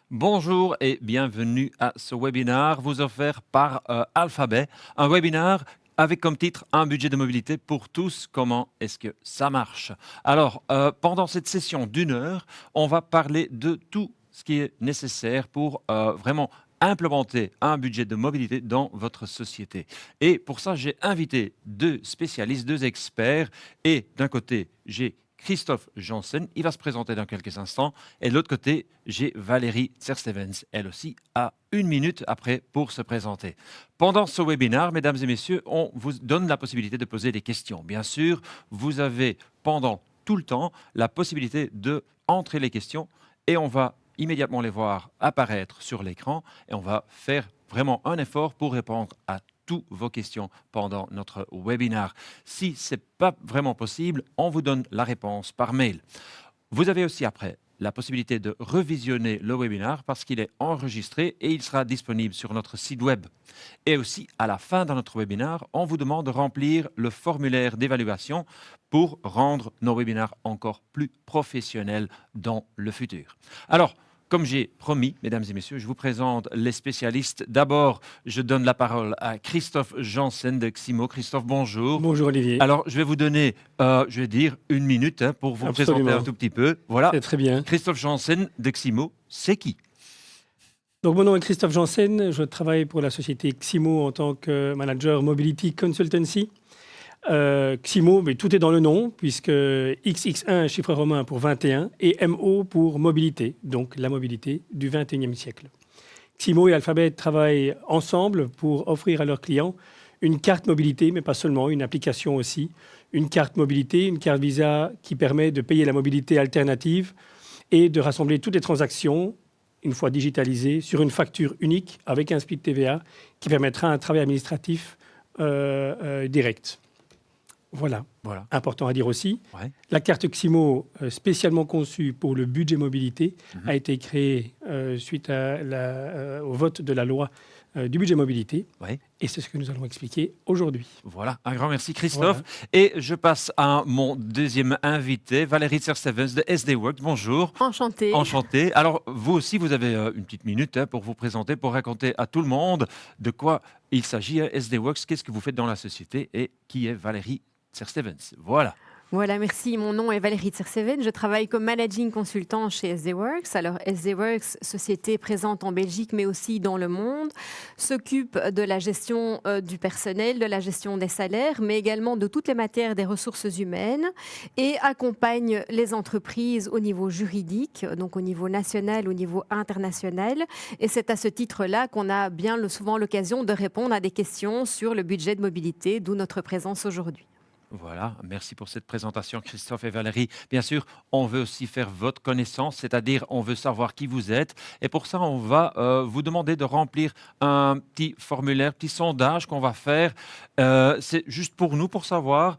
Bonjour et bienvenue à ce webinaire vous offert par Alphabet. Un webinaire avec comme titre un budget de mobilité pour tous. Comment est-ce que ça marche? Alors, pendant cette session d'une heure, on va parler de tout ce qui est nécessaire pour vraiment implémenter un budget de mobilité dans votre société. Et pour ça, j'ai invité deux spécialistes, deux experts. Et d'un côté, j'ai Christophe Janssen, il va se présenter dans quelques instants. Et de l'autre côté, j'ai Valérie Tserstevens, elle aussi, à 1 minute après pour se présenter. Pendant ce webinaire, mesdames et messieurs, on vous donne la possibilité de poser des questions. Bien sûr, vous avez pendant tout le temps la possibilité de entrer les questions et on va immédiatement les voir apparaître sur l'écran et on va faire vraiment un effort pour répondre à toutes vos questions pendant notre webinaire. Si ce n'est pas vraiment possible, on vous donne la réponse par mail. Vous avez aussi après la possibilité de revisionner le webinaire parce qu'il est enregistré et il sera disponible sur notre site web. Et aussi, à la fin de notre webinaire, on vous demande de remplir le formulaire d'évaluation pour rendre nos webinaires encore plus professionnels dans le futur. Alors, comme j'ai promis, mesdames et messieurs, je vous présente les spécialistes. D'abord, je donne la parole à Christophe Janssen de Ximo. Christophe, bonjour. Bonjour Olivier. Alors, je vais vous donner, je vais dire, 1 minute pour vous présenter un tout petit peu. Voilà, C'est très bien. Christophe Janssen de Ximo, c'est qui? Donc, mon nom est Christophe Janssen. Je travaille pour la société Ximo en tant que manager Mobility Consultancy. Ximo, mais tout est dans le nom, puisque XX1, chiffre romain pour 21, et MO pour mobilité, donc la mobilité du 21e siècle. Ximo et Alphabet travaillent ensemble pour offrir à leurs clients une carte mobilité, mais pas seulement, une application aussi. Une carte mobilité, une carte Visa qui permet de payer la mobilité alternative et de rassembler toutes les transactions, une fois digitalisées, sur une facture unique avec un split TVA qui permettra un travail administratif direct. Voilà. Important à dire aussi. Ouais. La carte Ximo, spécialement conçue pour le budget mobilité, a été créée suite au vote de la loi du budget mobilité. Ouais. Et c'est ce que nous allons expliquer aujourd'hui. Voilà, un grand merci Christophe. Voilà. Et je passe à mon deuxième invité, Valérie Tserstevens de SD Works. Bonjour. Enchantée. Enchantée. Alors, vous aussi, vous avez une petite minute pour vous présenter, pour raconter à tout le monde de quoi il s'agit. SD Works, qu'est-ce que vous faites dans la société et qui est Valérie Tserstevens? Voilà. Voilà, merci. Mon nom est Valérie Tserstevens. Je travaille comme managing consultant chez SD Works. Alors, SD Works, société présente en Belgique, mais aussi dans le monde, s'occupe de la gestion du personnel, de la gestion des salaires, mais également de toutes les matières des ressources humaines et accompagne les entreprises au niveau juridique, donc au niveau national, au niveau international. Et c'est à ce titre-là qu'on a bien souvent l'occasion de répondre à des questions sur le budget de mobilité, d'où notre présence aujourd'hui. Voilà, merci pour cette présentation Christophe et Valérie. Bien sûr, on veut aussi faire votre connaissance, c'est-à-dire on veut savoir qui vous êtes. Et pour ça, on va vous demander de remplir un petit formulaire, petit sondage qu'on va faire. C'est juste pour nous, pour savoir,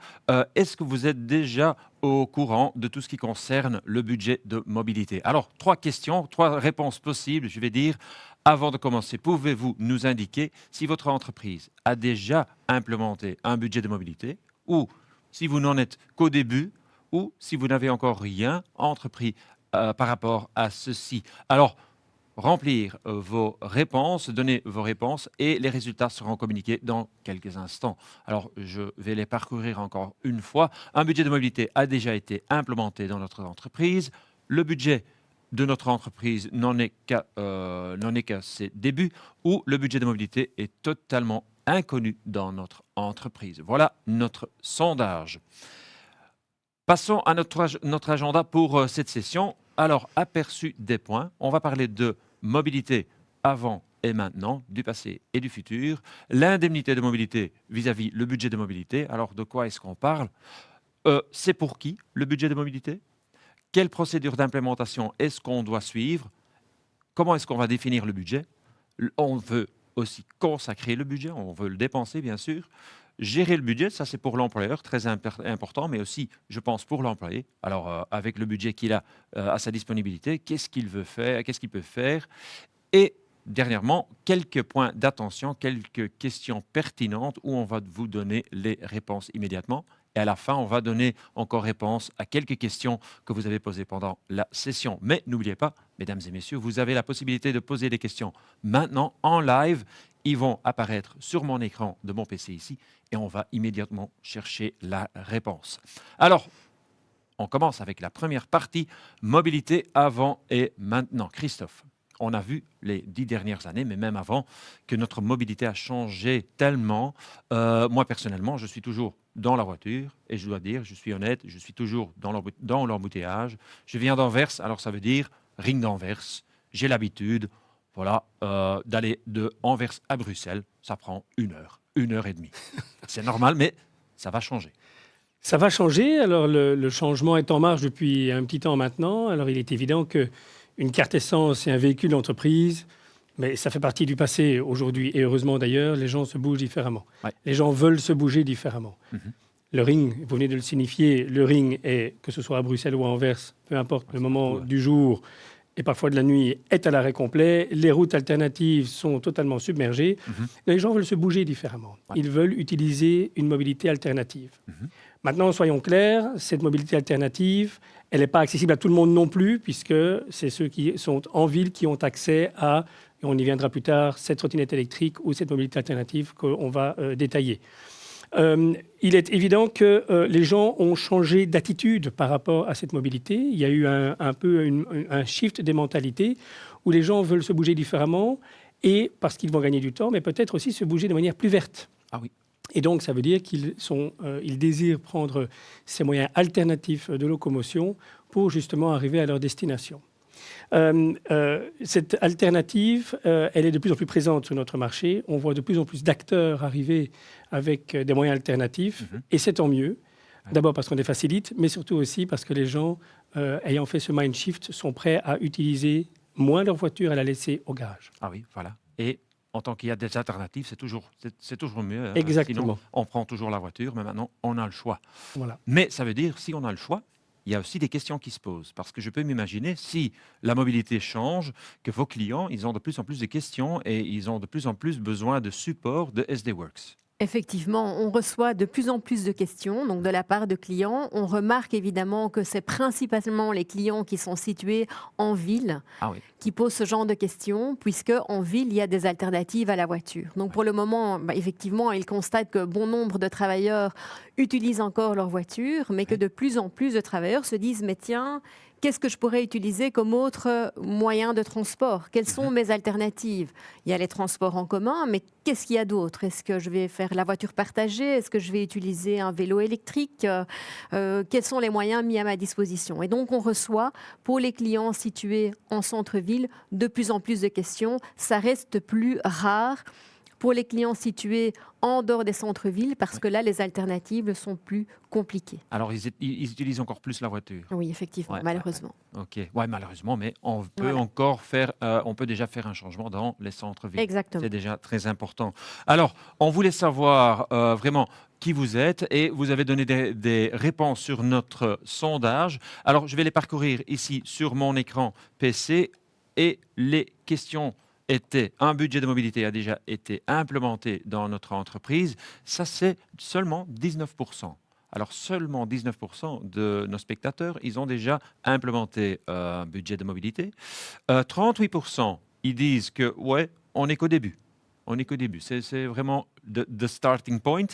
est-ce que vous êtes déjà au courant de tout ce qui concerne le budget de mobilité? Alors, 3 questions, 3 réponses possibles, je vais dire. Avant de commencer, pouvez-vous nous indiquer si votre entreprise a déjà implémenté un budget de mobilité, ou si vous n'en êtes qu'au début, ou si vous n'avez encore rien entrepris par rapport à ceci? Alors, remplir vos réponses, donner vos réponses et les résultats seront communiqués dans quelques instants. Alors, je vais les parcourir encore une fois. Un budget de mobilité a déjà été implémenté dans notre entreprise. Le budget de notre entreprise n'en est qu'à ses débuts, ou le budget de mobilité est totalement inconnu dans notre entreprise. Voilà notre sondage. Passons à notre agenda pour cette session. Alors, aperçu des points. On va parler de mobilité avant et maintenant, du passé et du futur. L'indemnité de mobilité vis-à-vis le budget de mobilité. Alors, de quoi est-ce qu'on parle? C'est pour qui le budget de mobilité? Quelle procédure d'implémentation est-ce qu'on doit suivre? Comment est-ce qu'on va définir le budget? On veut aussi consacrer le budget, on veut le dépenser bien sûr. Gérer le budget, ça c'est pour l'employeur, très important, mais aussi, je pense, pour l'employé. Alors, avec le budget qu'il a à sa disponibilité, qu'est-ce qu'il veut faire, qu'est-ce qu'il peut faire? Et dernièrement, quelques points d'attention, quelques questions pertinentes où on va vous donner les réponses immédiatement. Et à la fin, on va donner encore réponse à quelques questions que vous avez posées pendant la session. Mais n'oubliez pas, mesdames et messieurs, vous avez la possibilité de poser des questions maintenant en live. Ils vont apparaître sur mon écran de mon PC ici et on va immédiatement chercher la réponse. Alors, on commence avec la première partie, mobilité avant et maintenant. Christophe, on a vu les 10 dernières années, mais même avant, que notre mobilité a changé tellement. Moi, personnellement, je suis toujours dans la voiture et je dois dire, je suis honnête, je suis toujours dans l'embouteillage. Je viens d'Anvers, alors ça veut dire ring d'Anvers. J'ai l'habitude, voilà, d'aller de Anvers à Bruxelles. Ça prend 1 heure et demie. C'est normal, mais ça va changer. Ça va changer. Alors, le changement est en marche depuis un petit temps maintenant. Alors, il est évident qu'une carte essence est un véhicule d'entreprise, mais ça fait partie du passé aujourd'hui. Et heureusement d'ailleurs, les gens se bougent différemment. Ouais. Les gens veulent se bouger différemment. Mhm. Le ring, vous venez de le signifier, le ring est, que ce soit à Bruxelles ou à Anvers, peu importe le moment ouais. du jour et parfois de la nuit, est à l'arrêt complet. Les routes alternatives sont totalement submergées. Mhm. Les gens veulent se bouger différemment. Ouais. Ils veulent utiliser une mobilité alternative. Mhm. Maintenant, soyons clairs, cette mobilité alternative, elle n'est pas accessible à tout le monde non plus, puisque c'est ceux qui sont en ville qui ont accès à, et on y viendra plus tard, cette trottinette électrique ou cette mobilité alternative qu'on va détailler. Il est évident que les gens ont changé d'attitude par rapport à cette mobilité. Il y a eu un peu un shift des mentalités où les gens veulent se bouger différemment et parce qu'ils vont gagner du temps, mais peut-être aussi se bouger de manière plus verte. Ah oui. Et donc, ça veut dire qu'ils désirent prendre ces moyens alternatifs de locomotion pour justement arriver à leur destination. Cette alternative, elle est de plus en plus présente sur notre marché. On voit de plus en plus d'acteurs arriver avec des moyens alternatifs, et c'est tant mieux. D'abord parce qu'on les facilite, mais surtout aussi parce que les gens, ayant fait ce mind shift, sont prêts à utiliser moins leur voiture, à la laisser au garage. Ah oui, voilà. Et en tant qu'il y a des alternatives, c'est toujours mieux. Exactement. Sinon, on prend toujours la voiture, mais maintenant, on a le choix. Voilà. Mais ça veut dire, si on a le choix, il y a aussi des questions qui se posent. Parce que je peux m'imaginer, si la mobilité change, que vos clients, ils ont de plus en plus de questions et ils ont de plus en plus besoin de support de SD Works. Effectivement, on reçoit de plus en plus de questions donc de la part de clients. On remarque évidemment que c'est principalement les clients qui sont situés en ville Ah oui. qui posent ce genre de questions, puisque en ville, il y a des alternatives à la voiture. Donc pour le moment, effectivement, ils constatent que bon nombre de travailleurs utilisent encore leur voiture, mais que de plus en plus de travailleurs se disent, mais tiens, qu'est-ce que je pourrais utiliser comme autre moyen de transport? Quelles sont mes alternatives? Il y a les transports en commun, mais qu'est-ce qu'il y a d'autre? Est-ce que je vais faire la voiture partagée? Est-ce que je vais utiliser un vélo électrique? Quels sont les moyens mis à ma disposition? Et donc, on reçoit, pour les clients situés en centre-ville, de plus en plus de questions. Ça reste plus rare pour les clients situés en dehors des centres-villes, parce que là, les alternatives sont plus compliquées. Alors, ils utilisent encore plus la voiture. Oui, effectivement, Ouais, malheureusement. OK. Ouais, malheureusement, mais on peut Voilà. encore on peut déjà faire un changement dans les centres-villes. Exactement. C'est déjà très important. Alors, on voulait savoir vraiment qui vous êtes et vous avez donné des réponses sur notre sondage. Alors, je vais les parcourir ici sur mon écran PC et les questions étaient, un budget de mobilité a déjà été implémenté dans notre entreprise. Ça, c'est seulement 19%. Alors, seulement 19% de nos spectateurs, ils ont déjà implémenté un budget de mobilité. 38%, ils disent que, ouais, on n'est qu'au début. On n'est qu'au début. C'est vraiment the starting point.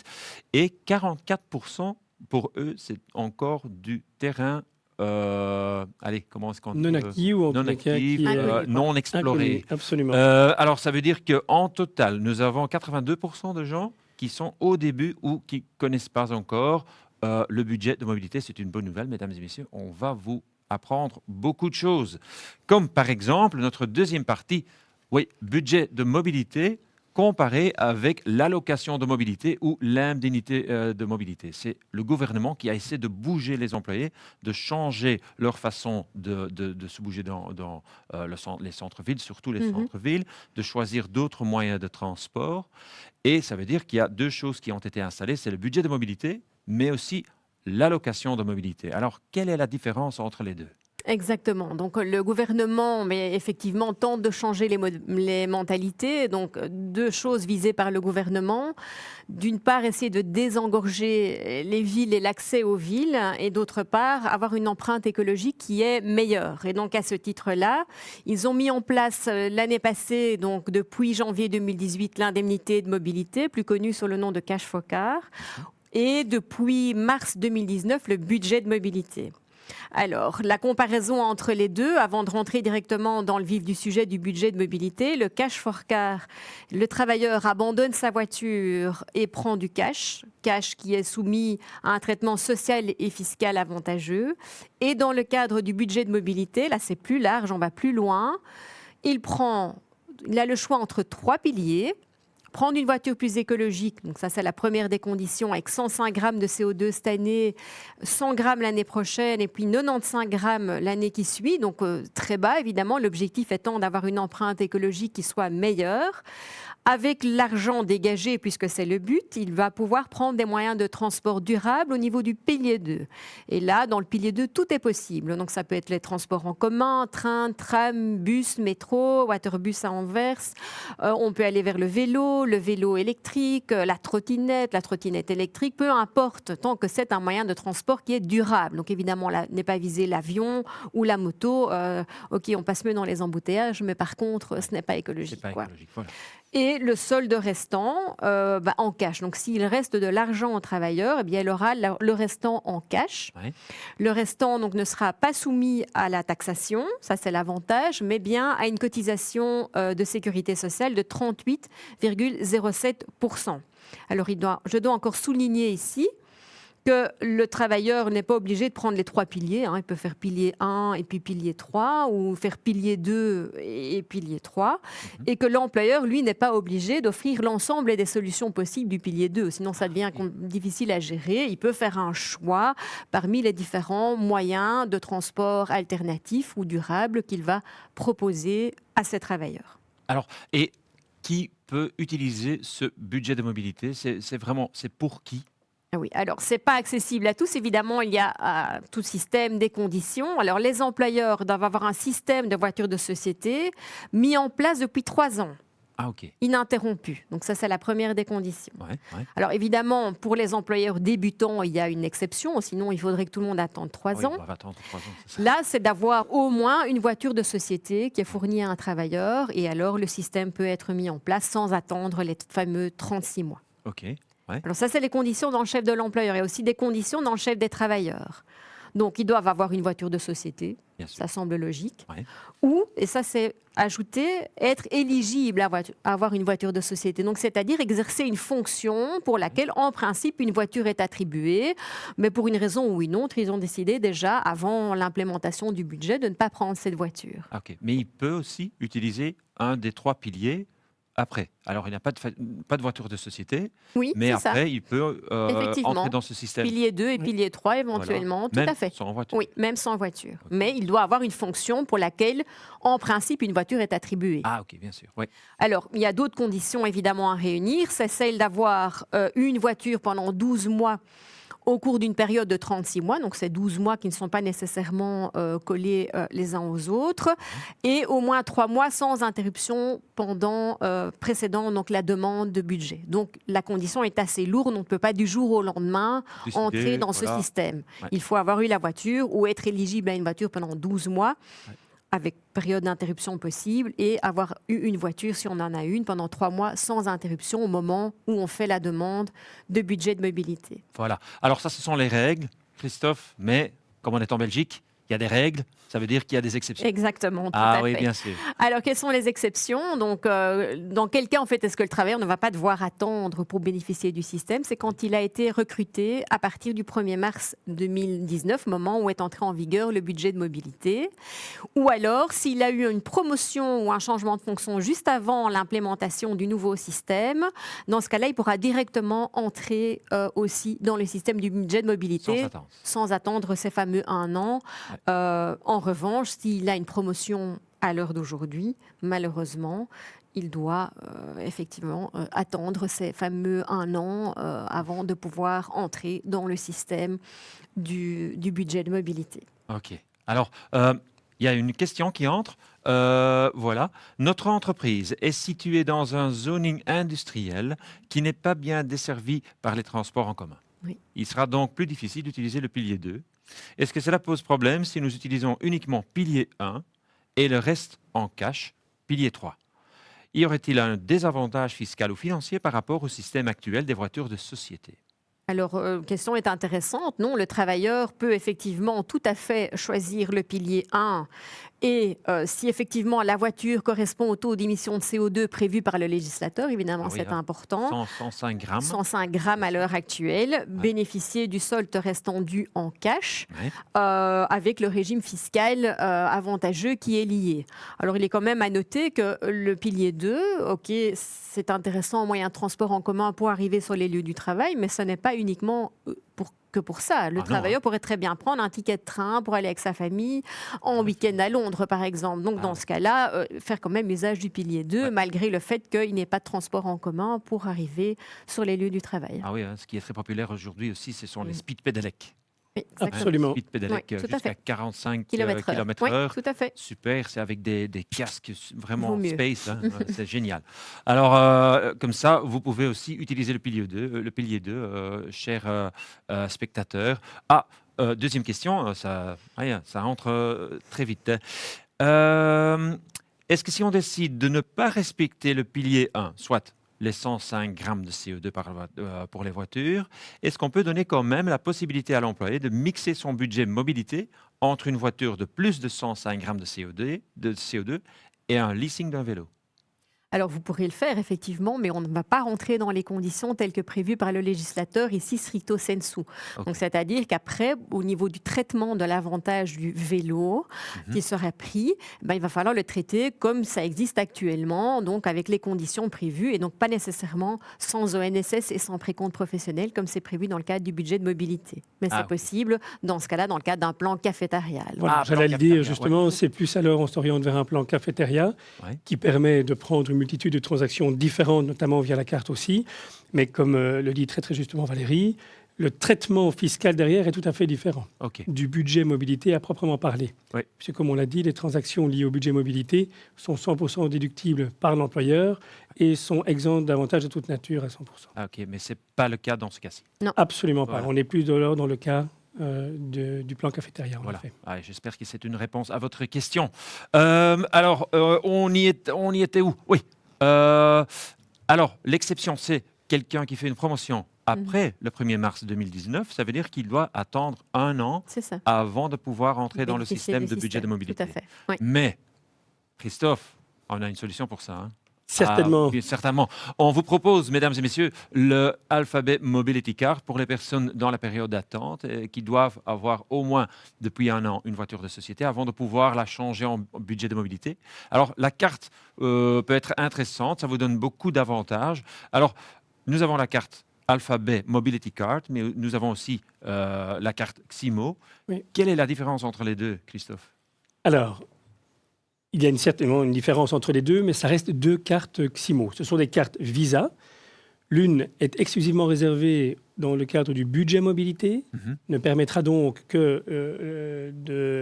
Et 44%, pour eux, c'est encore du terrain, allez, comment est-ce qu'on dit Non acquis ou en non tous les cas actif, qui est Inconnu. non exploré. inconnu. Absolument. Alors, ça veut dire qu'en total, nous avons 82% de gens qui sont au début ou qui ne connaissent pas encore le budget de mobilité. C'est une bonne nouvelle, mesdames et messieurs. On va vous apprendre beaucoup de choses. Comme par exemple, notre deuxième partie, oui, budget de mobilité comparé avec l'allocation de mobilité ou l'indemnité de mobilité. C'est le gouvernement qui a essayé de bouger les employés, de changer leur façon de se bouger dans les centres-villes, surtout les centres-villes, de choisir d'autres moyens de transport. Et ça veut dire qu'il y a deux choses qui ont été installées, c'est le budget de mobilité, mais aussi l'allocation de mobilité. Alors, quelle est la différence entre les deux? Exactement. Donc le gouvernement, mais effectivement, tente de changer les mentalités. Donc deux choses visées par le gouvernement. D'une part, essayer de désengorger les villes et l'accès aux villes, et d'autre part, avoir une empreinte écologique qui est meilleure. Et donc à ce titre-là, ils ont mis en place l'année passée, donc depuis janvier 2018, l'indemnité de mobilité, plus connue sous le nom de Cash for Car, et depuis mars 2019, le budget de mobilité. Alors, la comparaison entre les deux, avant de rentrer directement dans le vif du sujet du budget de mobilité, le cash for car, le travailleur abandonne sa voiture et prend du cash qui est soumis à un traitement social et fiscal avantageux. Et dans le cadre du budget de mobilité, là c'est plus large, on va plus loin, il a le choix entre 3 piliers. Prendre une voiture plus écologique, donc ça c'est la première des conditions, avec 105 grammes de CO2 cette année, 100 grammes l'année prochaine et puis 95 grammes l'année qui suit, donc très bas évidemment, l'objectif étant d'avoir une empreinte écologique qui soit meilleure. Avec l'argent dégagé, puisque c'est le but, il va pouvoir prendre des moyens de transport durables au niveau du pilier 2. Et là, dans le pilier 2, tout est possible. Donc ça peut être les transports en commun, train, tram, bus, métro, waterbus à Anvers. On peut aller vers le vélo électrique, la trottinette électrique, peu importe, tant que c'est un moyen de transport qui est durable. Donc évidemment, là n'est pas visé l'avion ou la moto. Ok, on passe mieux dans les embouteillages, mais par contre, ce n'est pas écologique. C'est pas écologique, voilà. Et le solde restant en cash. Donc, s'il reste de l'argent au travailleur, eh bien, il aura le restant en cash. Ouais. Le restant donc, ne sera pas soumis à la taxation, ça c'est l'avantage, mais bien à une cotisation de sécurité sociale de 38,07%. Alors, je dois encore souligner ici que le travailleur n'est pas obligé de prendre les 3 piliers. Il peut faire pilier 1 et puis pilier 3, ou faire pilier 2 et pilier 3. Et que l'employeur, lui, n'est pas obligé d'offrir l'ensemble des solutions possibles du pilier 2. Sinon, ça devient difficile à gérer. Il peut faire un choix parmi les différents moyens de transport alternatifs ou durables qu'il va proposer à ses travailleurs. Alors, et qui peut utiliser ce budget de mobilité? C'est pour qui? Oui, alors c'est pas accessible à tous. Évidemment, il y a à tout système des conditions. Alors les employeurs doivent avoir un système de voitures de société mis en place depuis 3 ans. Ah, ok. Ininterrompu. Donc ça, c'est la première des conditions. Ouais. Alors évidemment, pour les employeurs débutants, il y a une exception. Sinon, il faudrait que tout le monde attende 3 ans. On va attendre 3 ans, c'est ça. Là, c'est d'avoir au moins une voiture de société qui est fournie à un travailleur. Et alors, le système peut être mis en place sans attendre les fameux 36 mois. Ok. Ouais. Alors ça, c'est les conditions dans le chef de l'employeur. Il y a aussi des conditions dans le chef des travailleurs. Donc, ils doivent avoir une voiture de société. Bien sûr. Ça semble logique. Ouais. Ou, et ça c'est ajouté, être éligible à avoir une voiture de société. Donc, c'est-à-dire exercer une fonction pour laquelle, en principe, une voiture est attribuée. Mais pour une raison ou une autre, ils ont décidé déjà, avant l'implémentation du budget, de ne pas prendre cette voiture. Ok. Mais il peut aussi utiliser un des 3 piliers après. Alors, il n'y a pas de voiture de société, Oui, mais c'est ça. après, il peut Effectivement. entrer dans ce système. Pilier 2 et pilier 3 éventuellement, Voilà. tout à fait. Sans voiture. Oui, même sans voiture. Ok. Mais il doit avoir une fonction pour laquelle, en principe, une voiture est attribuée. Ah, ok, bien sûr. Ouais. Alors, il y a d'autres conditions évidemment à réunir. C'est celle d'avoir une voiture pendant 12 mois au cours d'une période de 36 mois. Donc, c'est 12 mois qui ne sont pas nécessairement collés les uns aux autres. Et au moins 3 mois sans interruption précédant donc, la demande de budget. Donc, la condition est assez lourde. On ne peut pas du jour au lendemain entrer dans ce système. Ouais. Il faut avoir eu la voiture ou être éligible à une voiture pendant 12 mois. Ouais. Avec période d'interruption possible, et avoir eu une voiture, si on en a une, pendant 3 mois sans interruption au moment où on fait la demande de budget de mobilité. Voilà. Alors ça, ce sont les règles, Christophe, mais comme on est en Belgique, il y a des règles, ça veut dire qu'il y a des exceptions. Exactement, tout Ah à oui, fait. bien sûr. Alors, quelles sont les exceptions? Donc, dans quel cas, en fait, est-ce que le travailleur ne va pas devoir attendre pour bénéficier du système? C'est quand il a été recruté à partir du 1er mars 2019, moment où est entré en vigueur le budget de mobilité. Ou alors, s'il a eu une promotion ou un changement de fonction juste avant l'implémentation du nouveau système, dans ce cas-là, il pourra directement entrer aussi dans le système du budget de mobilité sans attendre ces fameux 1 an. Ouais. En revanche, s'il a une promotion à l'heure d'aujourd'hui, malheureusement, il doit effectivement attendre ces fameux 1 an avant de pouvoir entrer dans le système du budget de mobilité. Ok. Alors, il y a une question qui entre. Voilà. Notre entreprise est située dans un zoning industriel qui n'est pas bien desservi par les transports en commun. Oui. Il sera donc plus difficile d'utiliser le pilier 2. Est-ce que cela pose problème si nous utilisons uniquement pilier 1 et le reste en cash, pilier 3? Y aurait-il un désavantage fiscal ou financier par rapport au système actuel des voitures de société? Alors, question est intéressante. Non, le travailleur peut effectivement tout à fait choisir le pilier 1 et si effectivement la voiture correspond au taux d'émission de CO2 prévu par le législateur, évidemment Ah oui, c'est hein. important, 105 grammes. 105 grammes à l'heure actuelle, bénéficier du solde restant dû en cash Ouais. avec le régime fiscal avantageux qui est lié. Alors il est quand même à noter que le pilier 2, ok, c'est intéressant en moyen de transport en commun pour arriver sur les lieux du travail, mais ce n'est pas uniquement pour ça. Le Ah non, travailleur pourrait très bien prendre un ticket de train pour aller avec sa famille en week-end à Londres, par exemple. Donc, dans ouais. ce cas-là, faire quand même usage du pilier 2, Ouais. malgré le fait qu'il n'y ait pas de transport en commun pour arriver sur les lieux du travail. Ah oui, hein, ce qui est très populaire aujourd'hui aussi, ce sont les Mm. speed pedelecs. Oui, exactement. Absolument. Speed pedelec Oui, tout à jusqu'à fait. 45 Kilomètres heure. km Oui, heure. tout à fait. Super, c'est avec des casques vraiment Vaut mieux. space, hein, c'est génial. Alors, comme ça, vous pouvez aussi utiliser le pilier 2 chers spectateurs. Ah, deuxième question, ça rentre très vite, hein. Est-ce que si on décide de ne pas respecter le pilier 1, soit les 105 grammes de CO2 pour les voitures, est-ce qu'on peut donner quand même la possibilité à l'employé de mixer son budget mobilité entre une voiture de plus de 105 grammes de CO2 et un leasing d'un vélo? Alors, vous pourrez le faire, effectivement, mais on ne va pas rentrer dans les conditions telles que prévues par le législateur, ici, stricto sensu. Ok. Donc, c'est-à-dire qu'après, au niveau du traitement de l'avantage du vélo qui sera pris, il va falloir le traiter comme ça existe actuellement, donc avec les conditions prévues, et donc pas nécessairement sans ONSS et sans précompte professionnel, comme c'est prévu dans le cadre du budget de mobilité. Mais Ah c'est oui. possible, dans ce cas-là, dans le cadre d'un plan cafétérial. Voilà, Ah, j'allais plan le dire cafétéria, justement, c'est plus alors on s'oriente vers un plan cafétéria Ouais. qui permet de prendre une multitude de transactions différentes, notamment via la carte aussi. Mais comme le dit très très justement Valérie, le traitement fiscal derrière est tout à fait différent Ok. du budget mobilité à proprement parler. Oui. Puisque comme on l'a dit, les transactions liées au budget mobilité sont 100% déductibles par l'employeur et sont exemptes d'avantages de toute nature à 100%. Ah, ok, mais c'est pas le cas dans ce cas-ci. Absolument pas. Voilà. On est plus dans le cas du plan cafétéria, en Voilà. effet. Ah, j'espère que c'est une réponse à votre question. Alors, on y était où? Oui. Alors, l'exception, c'est quelqu'un qui fait une promotion après le 1er mars 2019. Ça veut dire qu'il doit attendre un an C'est ça. avant de pouvoir entrer dans le Bénéficier système des de budget de systèmes, mobilité. Tout à fait. Oui. Mais, Christophe, on a une solution pour ça, hein? Certainement. Ah, oui, certainement. On vous propose, mesdames et messieurs, le Alphabet Mobility Card pour les personnes dans la période d'attente qui doivent avoir au moins depuis un an une voiture de société avant de pouvoir la changer en budget de mobilité. Alors, la carte peut être intéressante, ça vous donne beaucoup d'avantages. Alors, nous avons la carte Alphabet Mobility Card, mais nous avons aussi la carte Ximo. Oui. Quelle est la différence entre les deux, Christophe? Alors, il y a certainement une différence entre les deux, mais ça reste deux cartes Ximo. Ce sont des cartes Visa. L'une est exclusivement réservée dans le cadre du budget mobilité, ne permettra donc que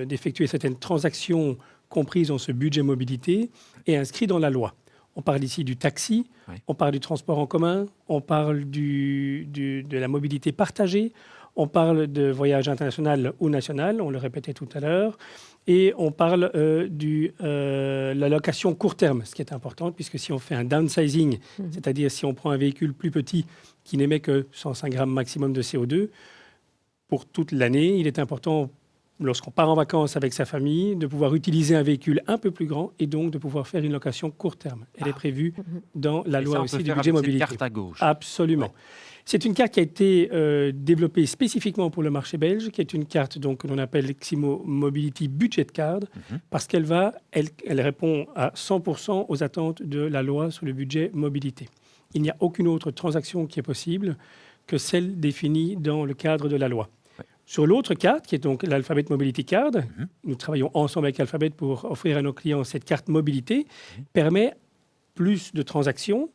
d'effectuer certaines transactions comprises dans ce budget mobilité et inscrites dans la loi. On parle ici du taxi, Oui. on parle du transport en commun, on parle de la mobilité partagée, on parle de voyage international ou national, on le répétait tout à l'heure, et on parle de la location court terme, ce qui est important, puisque si on fait un downsizing, c'est-à-dire si on prend un véhicule plus petit qui n'émet que 105 grammes maximum de CO2, pour toute l'année, il est important, lorsqu'on part en vacances avec sa famille, de pouvoir utiliser un véhicule un peu plus grand et donc de pouvoir faire une location court terme. Elle est prévue dans la Et loi ça, on aussi peut du faire budget avec cette mobilité. carte à gauche. Absolument. Ouais. C'est une carte qui a été développée spécifiquement pour le marché belge, qui est une carte donc, que l'on appelle Ximo Mobility Budget Card, parce qu'elle répond à 100% aux attentes de la loi sur le budget mobilité. Il n'y a aucune autre transaction qui est possible que celle définie dans le cadre de la loi. Ouais. Sur l'autre carte, qui est donc l'Alphabet Mobility Card, nous travaillons ensemble avec Alphabet pour offrir à nos clients cette carte mobilité, permet plus de transactions,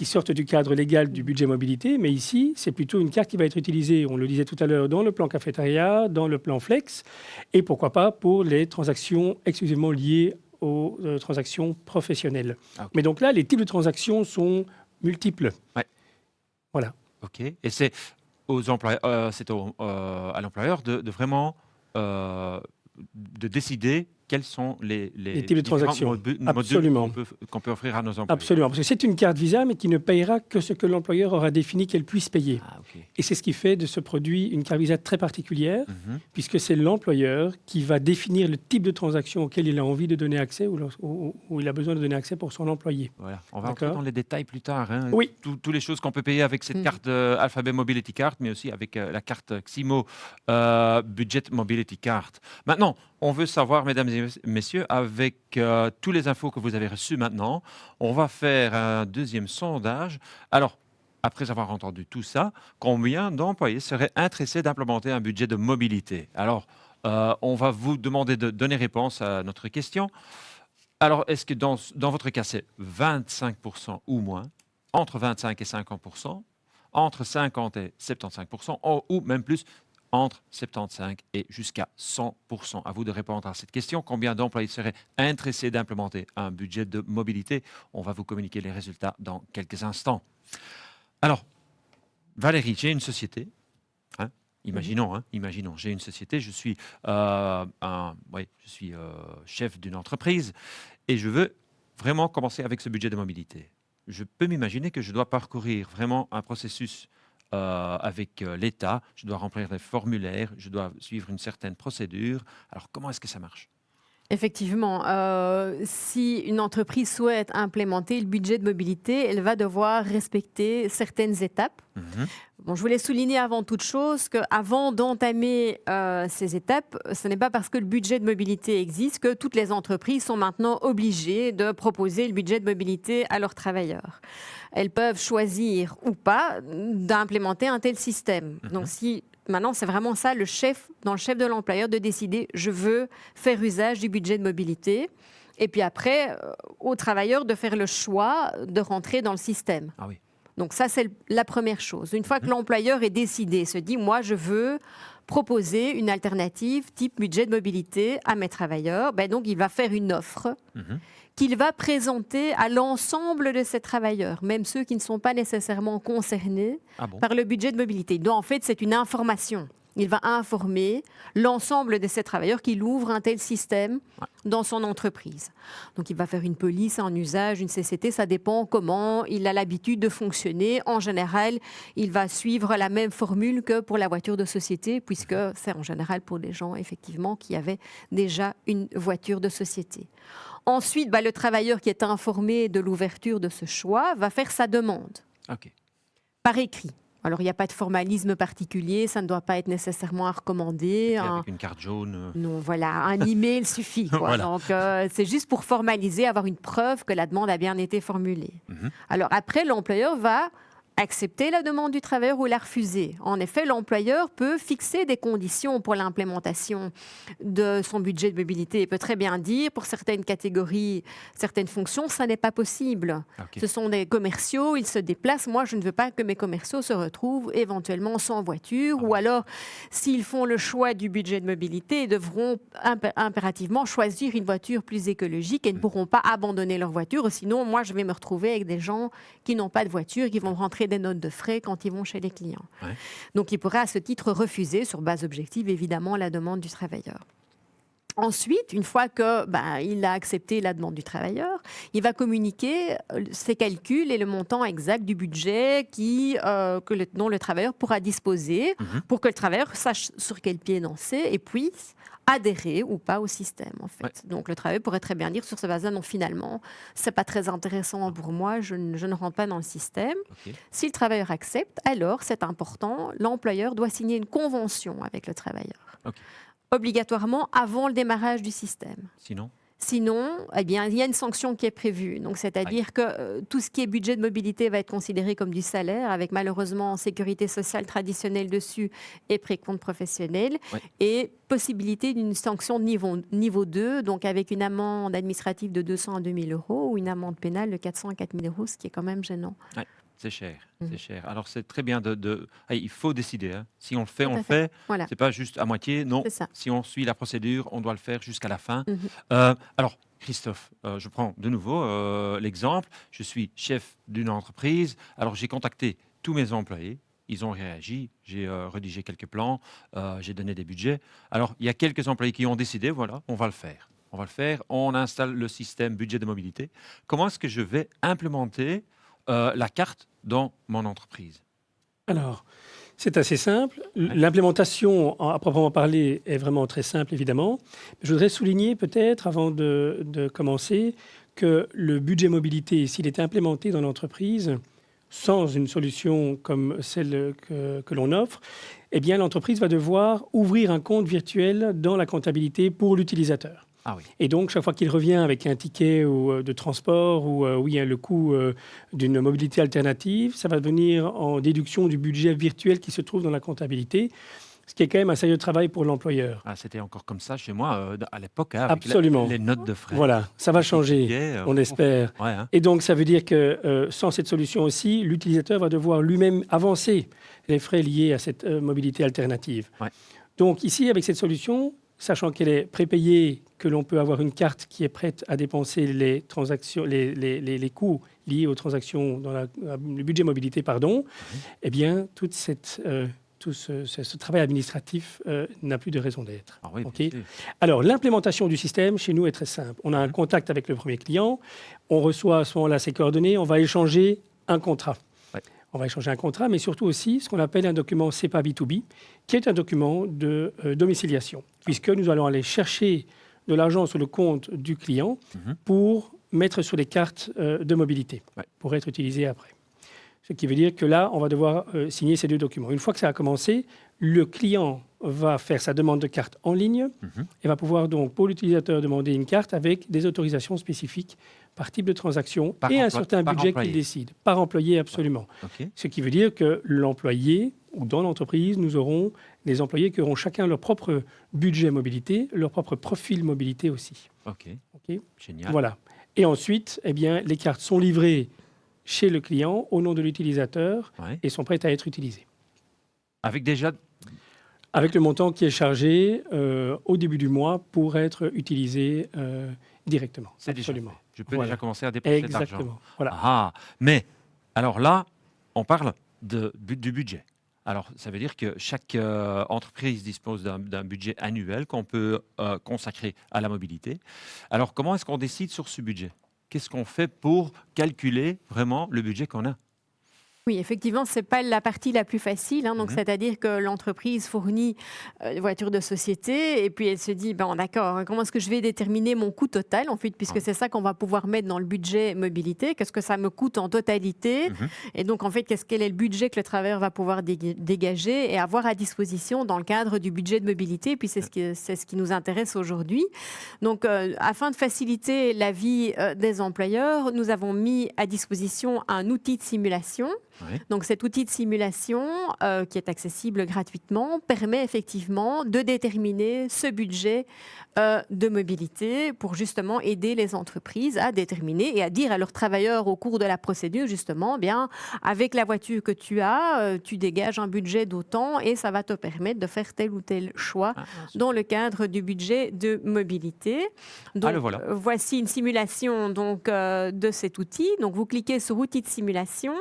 qui sortent du cadre légal du budget mobilité, mais ici, c'est plutôt une carte qui va être utilisée, on le disait tout à l'heure, dans le plan cafétéria, dans le plan flex, et pourquoi pas pour les transactions exclusivement liées aux transactions professionnelles. Ah, ok. Mais donc là, les types de transactions sont multiples. Ouais. Voilà. OK. Et c'est aux employeurs, à l'employeur de vraiment de décider quels sont les types de différents transactions. modules Absolument. qu'on peut offrir à nos employés. Absolument, parce que c'est une carte Visa, mais qui ne payera que ce que l'employeur aura défini qu'elle puisse payer. Ah, OK. Et c'est ce qui fait de ce produit une carte Visa très particulière, Mhm. puisque c'est l'employeur qui va définir le type de transaction auquel il a envie de donner accès ou il a besoin de donner accès pour son employé. Voilà. On va entrer D'accord. dans les détails plus tard. Hein. Oui. Toutes les choses qu'on peut payer avec cette Mhm. carte Alphabet Mobility Card, mais aussi avec la carte Ximo Budget Mobility Card. Maintenant, on veut savoir, mesdames et messieurs, avec tous les infos que vous avez reçues maintenant, on va faire un deuxième sondage. Alors, après avoir entendu tout ça, combien d'employés seraient intéressés d'implémenter un budget de mobilité? Alors, on va vous demander de donner réponse à notre question. Alors, est-ce que dans votre cas, c'est 25% ou moins, entre 25 et 50%, entre 50 et 75%, ou même plus, entre 75 et jusqu'à 100%? À vous de répondre à cette question. Combien d'employés seraient intéressés d'implémenter un budget de mobilité? On va vous communiquer les résultats dans quelques instants. Alors, Valérie, j'ai une société. Hein, imaginons, j'ai une société. Je suis, chef d'une entreprise et je veux vraiment commencer avec ce budget de mobilité. Je peux m'imaginer que je dois parcourir vraiment un processus avec l'État. Je dois remplir des formulaires, je dois suivre une certaine procédure. Alors, comment est-ce que ça marche? Effectivement, si une entreprise souhaite implémenter le budget de mobilité, elle va devoir respecter certaines étapes. Mhm. Bon, je voulais souligner avant toute chose qu'avant d'entamer ces étapes, ce n'est pas parce que le budget de mobilité existe que toutes les entreprises sont maintenant obligées de proposer le budget de mobilité à leurs travailleurs. Elles peuvent choisir ou pas d'implémenter un tel système. Donc si maintenant, c'est vraiment ça, dans le chef de l'employeur, de décider, je veux faire usage du budget de mobilité. Et puis après, aux travailleurs de faire le choix de rentrer dans le système. Ah oui. Donc ça, c'est la première chose. Une fois que l'employeur est décidé, se dit, moi, je veux proposer une alternative type budget de mobilité à mes travailleurs, ben donc il va faire une offre Mhm. qu'il va présenter à l'ensemble de ses travailleurs, même ceux qui ne sont pas nécessairement concernés Ah bon? par le budget de mobilité. Donc, en fait, c'est une information. Il va informer l'ensemble de ses travailleurs qu'il ouvre un tel système dans son entreprise. Donc, il va faire une police en usage, une CCT, ça dépend comment il a l'habitude de fonctionner. En général, il va suivre la même formule que pour la voiture de société, puisque c'est en général pour des gens, effectivement, qui avaient déjà une voiture de société. Ensuite, le travailleur qui est informé de l'ouverture de ce choix va faire sa demande OK. par écrit. Alors, il n'y a pas de formalisme particulier, ça ne doit pas être nécessairement à recommander. Et avec une carte jaune. Non, voilà, un email suffit. Quoi. Voilà. Donc, c'est juste pour formaliser, avoir une preuve que la demande a bien été formulée. Mhm. Alors, après, l'employeur va accepter la demande du travailleur ou la refuser. En effet, l'employeur peut fixer des conditions pour l'implémentation de son budget de mobilité. Il peut très bien dire, pour certaines catégories, certaines fonctions, ça n'est pas possible. OK. Ce sont des commerciaux, ils se déplacent. Moi, je ne veux pas que mes commerciaux se retrouvent éventuellement sans voiture. Ou alors, s'ils font le choix du budget de mobilité, ils devront impérativement choisir une voiture plus écologique et ne pourront pas abandonner leur voiture. Sinon, moi, je vais me retrouver avec des gens qui n'ont pas de voiture, qui vont rentrer des notes de frais quand ils vont chez les clients. Ouais. Donc, il pourrait à ce titre refuser, sur base objective, évidemment, la demande du travailleur. Ensuite, une fois qu'il a accepté la demande du travailleur, il va communiquer ses calculs et le montant exact du budget dont le travailleur pourra disposer pour que le travailleur sache sur quel pied danser et puisse adhérer ou pas au système, en fait. Ouais. Donc, le travailleur pourrait très bien dire sur ce base-là, non, finalement, c'est pas très intéressant pour moi, je ne rentre pas dans le système. OK. Si le travailleur accepte, alors, c'est important, l'employeur doit signer une convention avec le travailleur. OK. Obligatoirement avant le démarrage du système. Sinon? Sinon, eh bien, il y a une sanction qui est prévue. Donc, c'est-à-dire que tout ce qui est budget de mobilité va être considéré comme du salaire, avec malheureusement sécurité sociale traditionnelle dessus et précompte professionnel, Oui. et possibilité d'une sanction de niveau 2, donc avec une amende administrative de 200 à 2000 euros ou une amende pénale de 400 à 4000 euros, ce qui est quand même gênant. Ouais, c'est cher, Mhm. c'est cher. Alors c'est très bien il faut décider, hein. Si on le fait, Tout on le à fait. fait. Voilà, C'est pas juste à moitié. Non, c'est ça. si on suit la procédure, on doit le faire jusqu'à la fin. Mhm. Alors, Christophe, je prends de nouveau l'exemple. Je suis chef d'une entreprise. Alors j'ai contacté tous mes employés. Ils ont réagi. J'ai rédigé quelques plans. J'ai donné des budgets. Alors il y a quelques employés qui ont décidé, voilà, on va le faire. On va le faire. On installe le système budget de mobilité. Comment est-ce que je vais implémenter la carte dans mon entreprise? Alors, c'est assez simple. Ouais. L'implémentation, à proprement parler, est vraiment très simple, évidemment. Je voudrais souligner peut-être, avant de commencer, que le budget mobilité, s'il est implémenté dans l'entreprise, sans une solution comme celle que l'on offre, eh bien, l'entreprise va devoir ouvrir un compte virtuel dans la comptabilité pour l'utilisateur. Ah oui. Et donc, chaque fois qu'il revient avec un ticket ou, de transport ou oui, le coût d'une mobilité alternative, ça va venir en déduction du budget virtuel qui se trouve dans la comptabilité, ce qui est quand même un sérieux travail pour l'employeur. Ah, c'était encore comme ça chez moi à l'époque, hein, avec Absolument. les notes de frais. Voilà, ça va les changer, tickets, on espère. Ouais, hein. Et donc, ça veut dire que sans cette solution aussi, l'utilisateur va devoir lui-même avancer les frais liés à cette mobilité alternative. Ouais. Donc, ici, avec cette solution, sachant qu'elle est prépayée, que l'on peut avoir une carte qui est prête à dépenser les transactions, les coûts liés aux transactions dans le budget mobilité, pardon, eh bien, tout ce travail administratif n'a plus de raison d'être. Ah oui, Ok. bien sûr. Alors, l'implémentation du système chez nous est très simple. On a un contact avec le premier client, on reçoit à ce moment-là ses coordonnées, on va échanger un contrat. Ouais. On va échanger un contrat, mais surtout aussi ce qu'on appelle un document CEPA B2B, qui est un document de domiciliation, puisque nous allons aller chercher de l'argent sur le compte du client Mhm. pour mettre sur les cartes de mobilité, Ouais. pour être utilisé après. Ce qui veut dire que là, on va devoir signer ces deux documents. Une fois que ça a commencé, le client va faire sa demande de carte en ligne Mhm. et va pouvoir donc, pour l'utilisateur, demander une carte avec des autorisations spécifiques par type de transaction Par et un emploi- certain par budget employé. qu'il décide, par employé absolument. OK. Ce qui veut dire que l'employé, ou dans l'entreprise, nous aurons des employés qui auront chacun leur propre budget mobilité, leur propre profil mobilité aussi. OK. Ok. Génial. Voilà. Et ensuite, eh bien, les cartes sont livrées chez le client au nom de l'utilisateur Ouais. et sont prêtes à être utilisées. Avec déjà. Avec le montant qui est chargé au début du mois pour être utilisé directement. C'est déjà Absolument. fait. Je peux Voilà. déjà commencer à dépenser de l'argent. Exactement. Voilà. Ah, mais alors là, on parle du budget. Alors, ça veut dire que chaque entreprise dispose d'un budget annuel qu'on peut consacrer à la mobilité. Alors, comment est-ce qu'on décide sur ce budget? Qu'est-ce qu'on fait pour calculer vraiment le budget qu'on a? Oui, effectivement, ce n'est pas la partie la plus facile. Donc, Mhm. c'est-à-dire que l'entreprise fournit des voitures de société et puis elle se dit, bon, d'accord, comment est-ce que je vais déterminer mon coût total, en fait, puisque Ouais. c'est ça qu'on va pouvoir mettre dans le budget mobilité. Qu'est-ce que ça me coûte en totalité? Mhm. Et donc, en fait, quel est le budget que le travailleur va pouvoir dégager et avoir à disposition dans le cadre du budget de mobilité? Puis, c'est ce qui nous intéresse aujourd'hui. Donc, afin de faciliter la vie des employeurs, nous avons mis à disposition un outil de simulation. Ouais. Donc cet outil de simulation, qui est accessible gratuitement, permet effectivement de déterminer ce budget de mobilité pour justement aider les entreprises à déterminer et à dire à leurs travailleurs au cours de la procédure, justement, bien, avec la voiture que tu as, tu dégages un budget d'autant et ça va te permettre de faire tel ou tel choix Ah, dans le cadre du budget de mobilité. Donc, le voilà. voici une simulation donc, de cet outil. Donc, vous cliquez sur outil de simulation.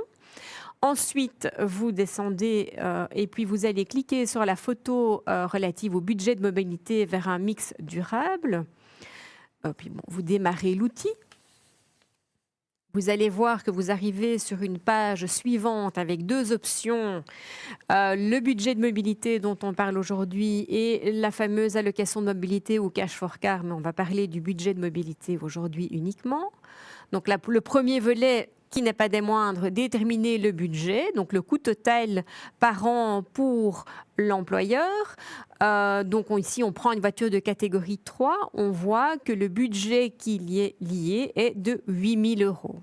Ensuite, vous descendez et puis vous allez cliquer sur la photo relative au budget de mobilité vers un mix durable. Puis bon, vous démarrez l'outil. Vous allez voir que vous arrivez sur une page suivante avec deux options. Le budget de mobilité dont on parle aujourd'hui et la fameuse allocation de mobilité ou cash for car, mais on va parler du budget de mobilité aujourd'hui uniquement. Donc le premier volet qui n'est pas des moindres, déterminer le budget, donc le coût total par an pour l'employeur. Donc ici, on prend une voiture de catégorie 3, on voit que le budget qui y est lié est de 8 000 €.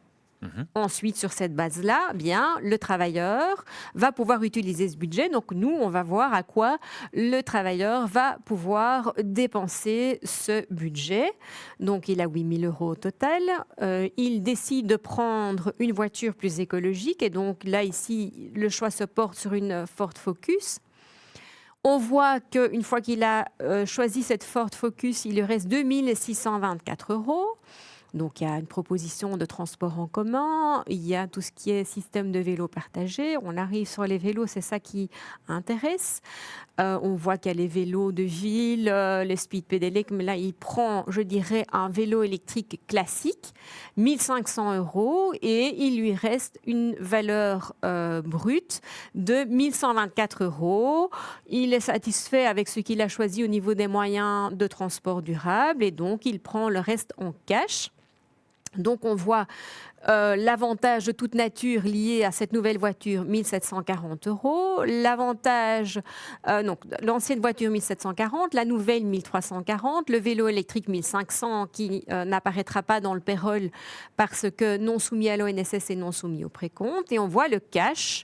Ensuite, sur cette base-là, bien, le travailleur va pouvoir utiliser ce budget. Donc, nous, on va voir à quoi le travailleur va pouvoir dépenser ce budget. Donc, il a 8 000 € au total. Il décide de prendre une voiture plus écologique. Et donc, là, ici, le choix se porte sur une Ford Focus. On voit qu'une fois qu'il a choisi cette Ford Focus, il lui reste 2 624 €. Donc, il y a une proposition de transport en commun, il y a tout ce qui est système de vélo partagé. On arrive sur les vélos, c'est ça qui intéresse. On voit qu'il y a les vélos de ville, les speed pédélec, mais là, il prend, je dirais, un vélo électrique classique, 1 500 € et il lui reste une valeur brute de 1 124 €. Il est satisfait avec ce qu'il a choisi au niveau des moyens de transport durable et donc il prend le reste en cash. Donc, on voit l'avantage de toute nature lié à cette nouvelle voiture, 1 740 €. L'avantage, donc l'ancienne voiture, 1 740, la nouvelle, 1 340. Le vélo électrique, 1 500, qui n'apparaîtra pas dans le payroll parce que non soumis à l'ONSS et non soumis au précompte. Et on voit le cash.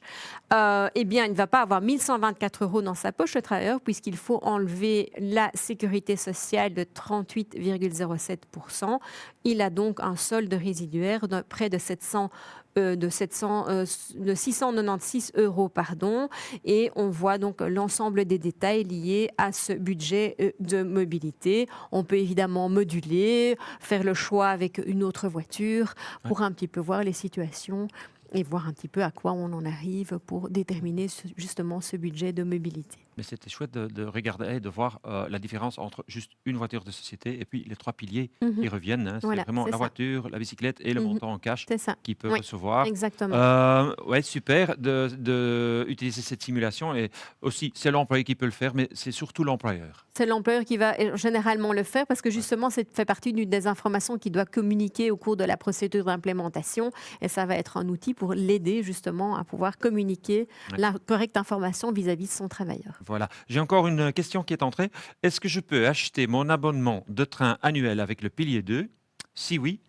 Eh bien, il ne va pas avoir 1 124 € dans sa poche, le travailleur, puisqu'il faut enlever la sécurité sociale de 38,07%. Il a donc un solde résiduaire de près de 696 €, pardon, et on voit donc l'ensemble des détails liés à ce budget de mobilité. On peut évidemment moduler, faire le choix avec une autre voiture pour un petit peu voir les situations et voir un petit peu à quoi on en arrive pour déterminer justement ce budget de mobilité. Mais c'était chouette de regarder et de voir la différence entre juste une voiture de société et puis les 3 piliers qui reviennent. Hein. Voilà, c'est vraiment c'est la ça. voiture, la bicyclette et le montant en cash C'est ça. qu'il peut Oui, recevoir. exactement. Ouais, super de utiliser cette simulation. Et aussi, c'est l'employé qui peut le faire, mais c'est surtout l'employeur. C'est l'employeur qui va généralement le faire parce que justement, ça fait partie des informations qu'il doit communiquer au cours de la procédure d'implémentation et ça va être un outil pour l'aider justement à pouvoir communiquer la correcte information vis-à-vis de son travailleur. Voilà. J'ai encore une question qui est entrée. Est-ce que je peux acheter mon abonnement de train annuel avec le pilier 2? Si oui,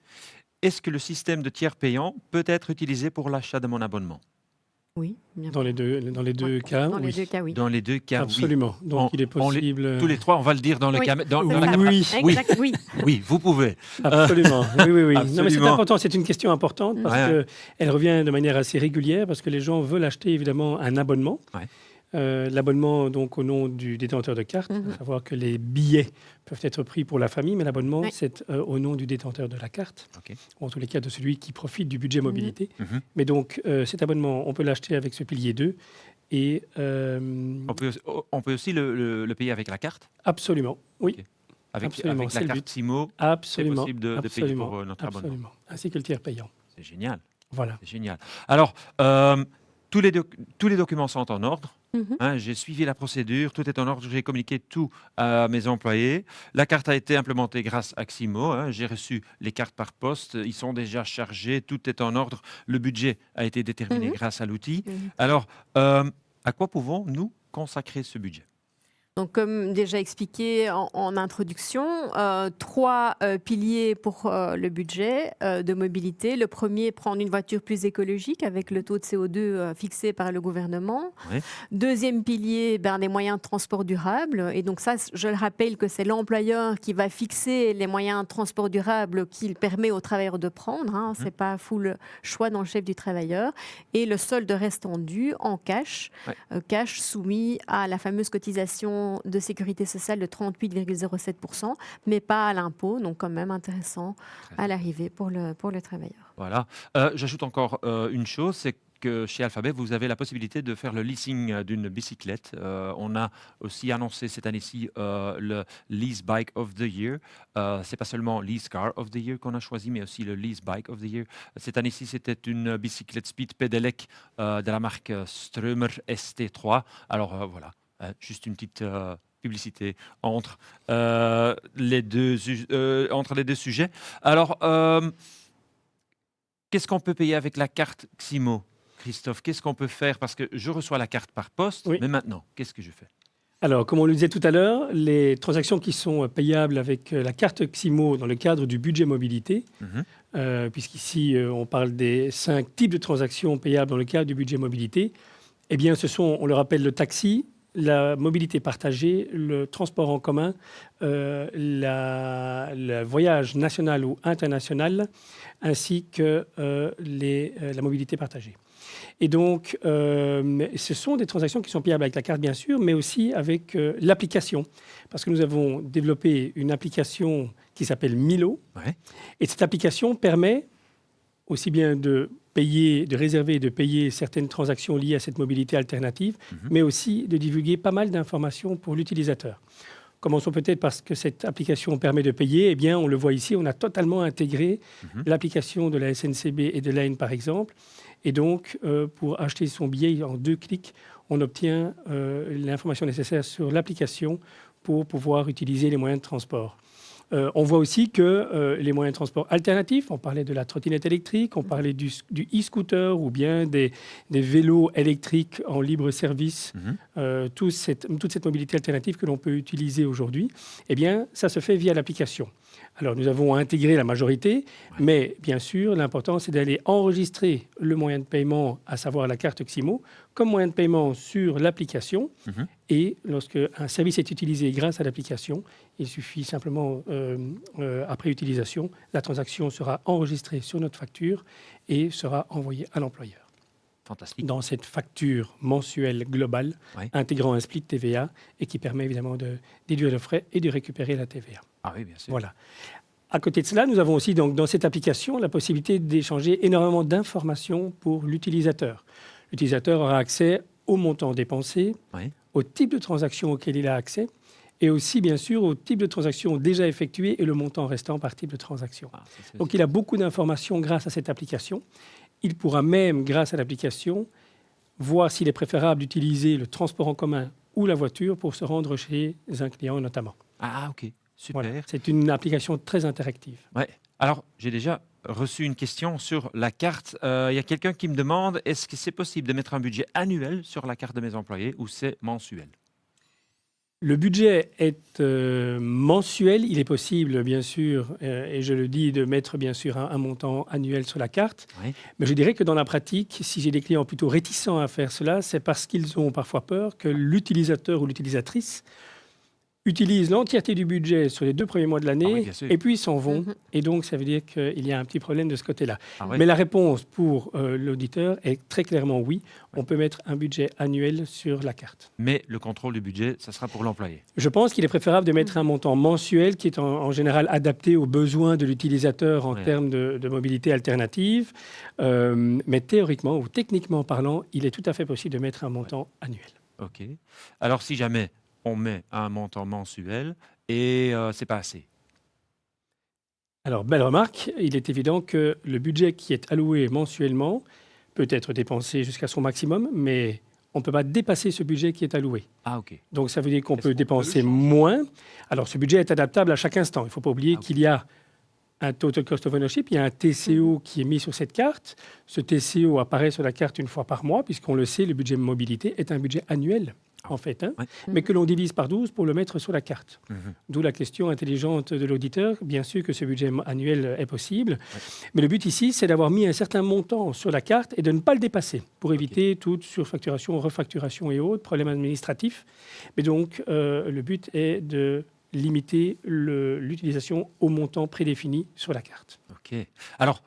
est-ce que le système de tiers payant peut être utilisé pour l'achat de mon abonnement? Oui, bien Dans les deux cas, Dans les oui. deux cas, oui. Dans les deux cas, oui. Absolument. Donc, il est possible. Tous les trois, on va le dire dans le Oui. cas. Dans la Oui. caméra. Oui. Oui. Exact, oui. Oui, vous pouvez. Absolument. Oui, oui, oui. Non, mais c'est Absolument. important. C'est une question importante parce Ouais. qu'elle revient de manière assez régulière parce que les gens veulent acheter évidemment un abonnement. Ouais. L'abonnement donc au nom du détenteur de carte, à savoir que les billets peuvent être pris pour la famille, mais l'abonnement Oui. c'est au nom du détenteur de la carte, Ok. ou en tous les cas de celui qui profite du budget mobilité. Mhm. Mais donc cet abonnement, on peut l'acheter avec ce pilier 2 et On peut aussi le payer avec la carte. Absolument, oui. Ok. Absolument, Avec c'est la le carte but. Simo, c'est Absolument. possible de payer absolument, pour notre abonnement. absolument. Ainsi que le tiers payant. C'est génial. Voilà. C'est génial. Alors, tous les documents sont en ordre. Hein, j'ai suivi la procédure, tout est en ordre, j'ai communiqué tout à mes employés. La carte a été implémentée grâce à Ximo. Hein, j'ai reçu les cartes par poste, ils sont déjà chargés, tout est en ordre. Le budget a été déterminé grâce à l'outil. Alors, à quoi pouvons-nous consacrer ce budget? Donc, comme déjà expliqué en introduction, 3 piliers pour le budget de mobilité. Le premier, prendre une voiture plus écologique avec le taux de CO2 fixé par le gouvernement. Oui. Deuxième pilier, des moyens de transport durable. Et donc ça, je le rappelle que c'est l'employeur qui va fixer les moyens de transport durable qu'il permet aux travailleurs de prendre. Hein. C'est pas full choix dans le chef du travailleur. Et le solde restant dû en cash, cash soumis à la fameuse cotisation de sécurité sociale de 38,07%, mais pas à l'impôt, donc quand même intéressant à l'arrivée pour le travailleur. Voilà. J'ajoute encore une chose, c'est que chez Alphabet, vous avez la possibilité de faire le leasing d'une bicyclette. On a aussi annoncé cette année-ci le Lease Bike of the Year. C'est pas seulement Lease Car of the Year qu'on a choisi, mais aussi le Lease Bike of the Year. Cette année-ci, c'était une bicyclette Speed Pedelec de la marque Strömer ST3. Alors voilà, juste une petite publicité entre les deux sujets. Alors, qu'est-ce qu'on peut payer avec la carte Ximo, Christophe? Qu'est-ce qu'on peut faire? Parce que je reçois la carte par poste, Oui. mais maintenant, qu'est-ce que je fais? Alors, comme on le disait tout à l'heure, les transactions qui sont payables avec la carte Ximo dans le cadre du budget mobilité, Mhm. puisqu'ici on parle des 5 types de transactions payables dans le cadre du budget mobilité, eh bien ce sont, on le rappelle, le taxi, la mobilité partagée, le transport en commun, le voyage national ou international, ainsi que la mobilité partagée. Et donc, ce sont des transactions qui sont payables avec la carte, bien sûr, mais aussi avec l'application. Parce que nous avons développé une application qui s'appelle Milo. Ouais. Et cette application permet aussi bien de payer, de réserver et de payer certaines transactions liées à cette mobilité alternative, mais aussi de divulguer pas mal d'informations pour l'utilisateur. Commençons peut-être parce que cette application permet de payer. Eh bien, on le voit ici, on a totalement intégré l'application de la SNCB et de l'AN, par exemple. Et donc, pour acheter son billet en 2 clics, on obtient l'information nécessaire sur l'application pour pouvoir utiliser les moyens de transport. On voit aussi que les moyens de transport alternatifs, on parlait de la trottinette électrique, on parlait du e-scooter ou bien des vélos électriques en libre service, toute cette mobilité alternative que l'on peut utiliser aujourd'hui, eh bien, ça se fait via l'application. Alors, nous avons intégré la majorité, mais bien sûr, l'important, c'est d'aller enregistrer le moyen de paiement, à savoir la carte Ximo, comme moyen de paiement sur l'application. Et lorsque un service est utilisé grâce à l'application, il suffit simplement, après utilisation, la transaction sera enregistrée sur notre facture et sera envoyée à l'employeur. Fantastique. Dans cette facture mensuelle globale, intégrant un split TVA et qui permet évidemment de déduire le frais et de récupérer la TVA. Ah oui, bien sûr. Voilà. À côté de cela, nous avons aussi donc, dans cette application la possibilité d'échanger énormément d'informations pour l'utilisateur. L'utilisateur aura accès au montant dépensé, au type de transaction auquel il a accès, et aussi, bien sûr, au type de transaction déjà effectuée et le montant restant par type de transaction. Donc, il a beaucoup d'informations grâce à cette application. Il pourra même, grâce à l'application, voir s'il est préférable d'utiliser le transport en commun ou la voiture pour se rendre chez un client notamment. Ah, ok. Super. Voilà. C'est une application très interactive. Ouais. Alors, j'ai déjà reçu une question sur la carte. Il y a quelqu'un qui me demande, est-ce que c'est possible de mettre un budget annuel sur la carte de mes employés ou c'est mensuel? Le budget est mensuel. Il est possible, bien sûr, et je le dis, de mettre bien sûr un montant annuel sur la carte. Mais je dirais que dans la pratique, si j'ai des clients plutôt réticents à faire cela, c'est parce qu'ils ont parfois peur que l'utilisateur ou l'utilisatrice utilisent l'entièreté du budget sur les 2 premiers mois de l'année et puis ils s'en vont. Et donc, ça veut dire qu'il y a un petit problème de ce côté-là. Mais la réponse pour l'auditeur est très clairement oui. On peut mettre un budget annuel sur la carte. Mais le contrôle du budget, ça sera pour l'employé. Je pense qu'il est préférable de mettre un montant mensuel qui est en général adapté aux besoins de l'utilisateur en termes de mobilité alternative. Mais théoriquement ou techniquement parlant, il est tout à fait possible de mettre un montant annuel. OK. Alors, si jamais on met un montant mensuel et c'est pas assez. Alors, belle remarque. Il est évident que le budget qui est alloué mensuellement peut être dépensé jusqu'à son maximum, mais on ne peut pas dépasser ce budget qui est alloué. Ah, OK. Donc, ça veut dire qu'on peut dépenser moins. Alors, ce budget est adaptable à chaque instant. Il ne faut pas oublier qu'il y a un Total Cost of Ownership, il y a un TCO qui est mis sur cette carte. Ce TCO apparaît sur la carte une fois par mois, puisqu'on le sait, le budget mobilité est un budget annuel, en fait, mais que l'on divise par 12 pour le mettre sur la carte. D'où la question intelligente de l'auditeur. Bien sûr que ce budget annuel est possible, mais le but ici, c'est d'avoir mis un certain montant sur la carte et de ne pas le dépasser pour éviter toute surfacturation, refacturation et autres problèmes administratifs. Mais donc, le but est de limiter l'utilisation au montant prédéfini sur la carte. OK. Alors,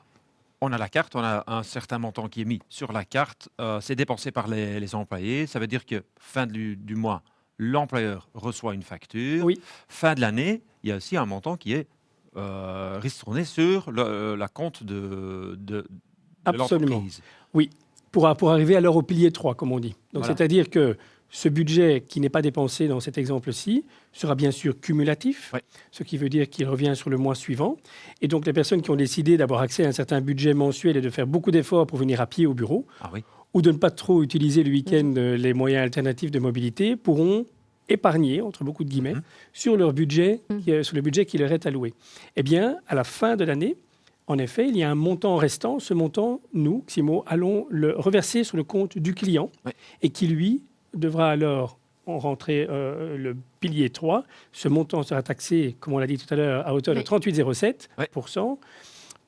on a la carte, on a un certain montant qui est mis sur la carte. C'est dépensé par les employés. Ça veut dire que fin du mois, l'employeur reçoit une facture. Oui. Fin de l'année, il y a aussi un montant qui est ristourné sur la compte de Absolument. l'entreprise. Oui, pour arriver alors au pilier 3, comme on dit. Donc, Voilà. c'est-à-dire que ce budget qui n'est pas dépensé dans cet exemple-ci sera bien sûr cumulatif, ce qui veut dire qu'il revient sur le mois suivant. Et donc, les personnes qui ont décidé d'avoir accès à un certain budget mensuel et de faire beaucoup d'efforts pour venir à pied au bureau, ou de ne pas trop utiliser le week-end les moyens alternatifs de mobilité, pourront épargner, entre beaucoup de guillemets, sur leur budget, sur le budget qui leur est alloué. Eh bien, à la fin de l'année, En effet, il y a un montant restant. Ce montant, nous, Ximo, allons le reverser sur le compte du client Oui. et qui, lui, devra alors en rentrer le pilier 3. Ce montant sera taxé, comme on l'a dit tout à l'heure, à hauteur de Oui. 38,07%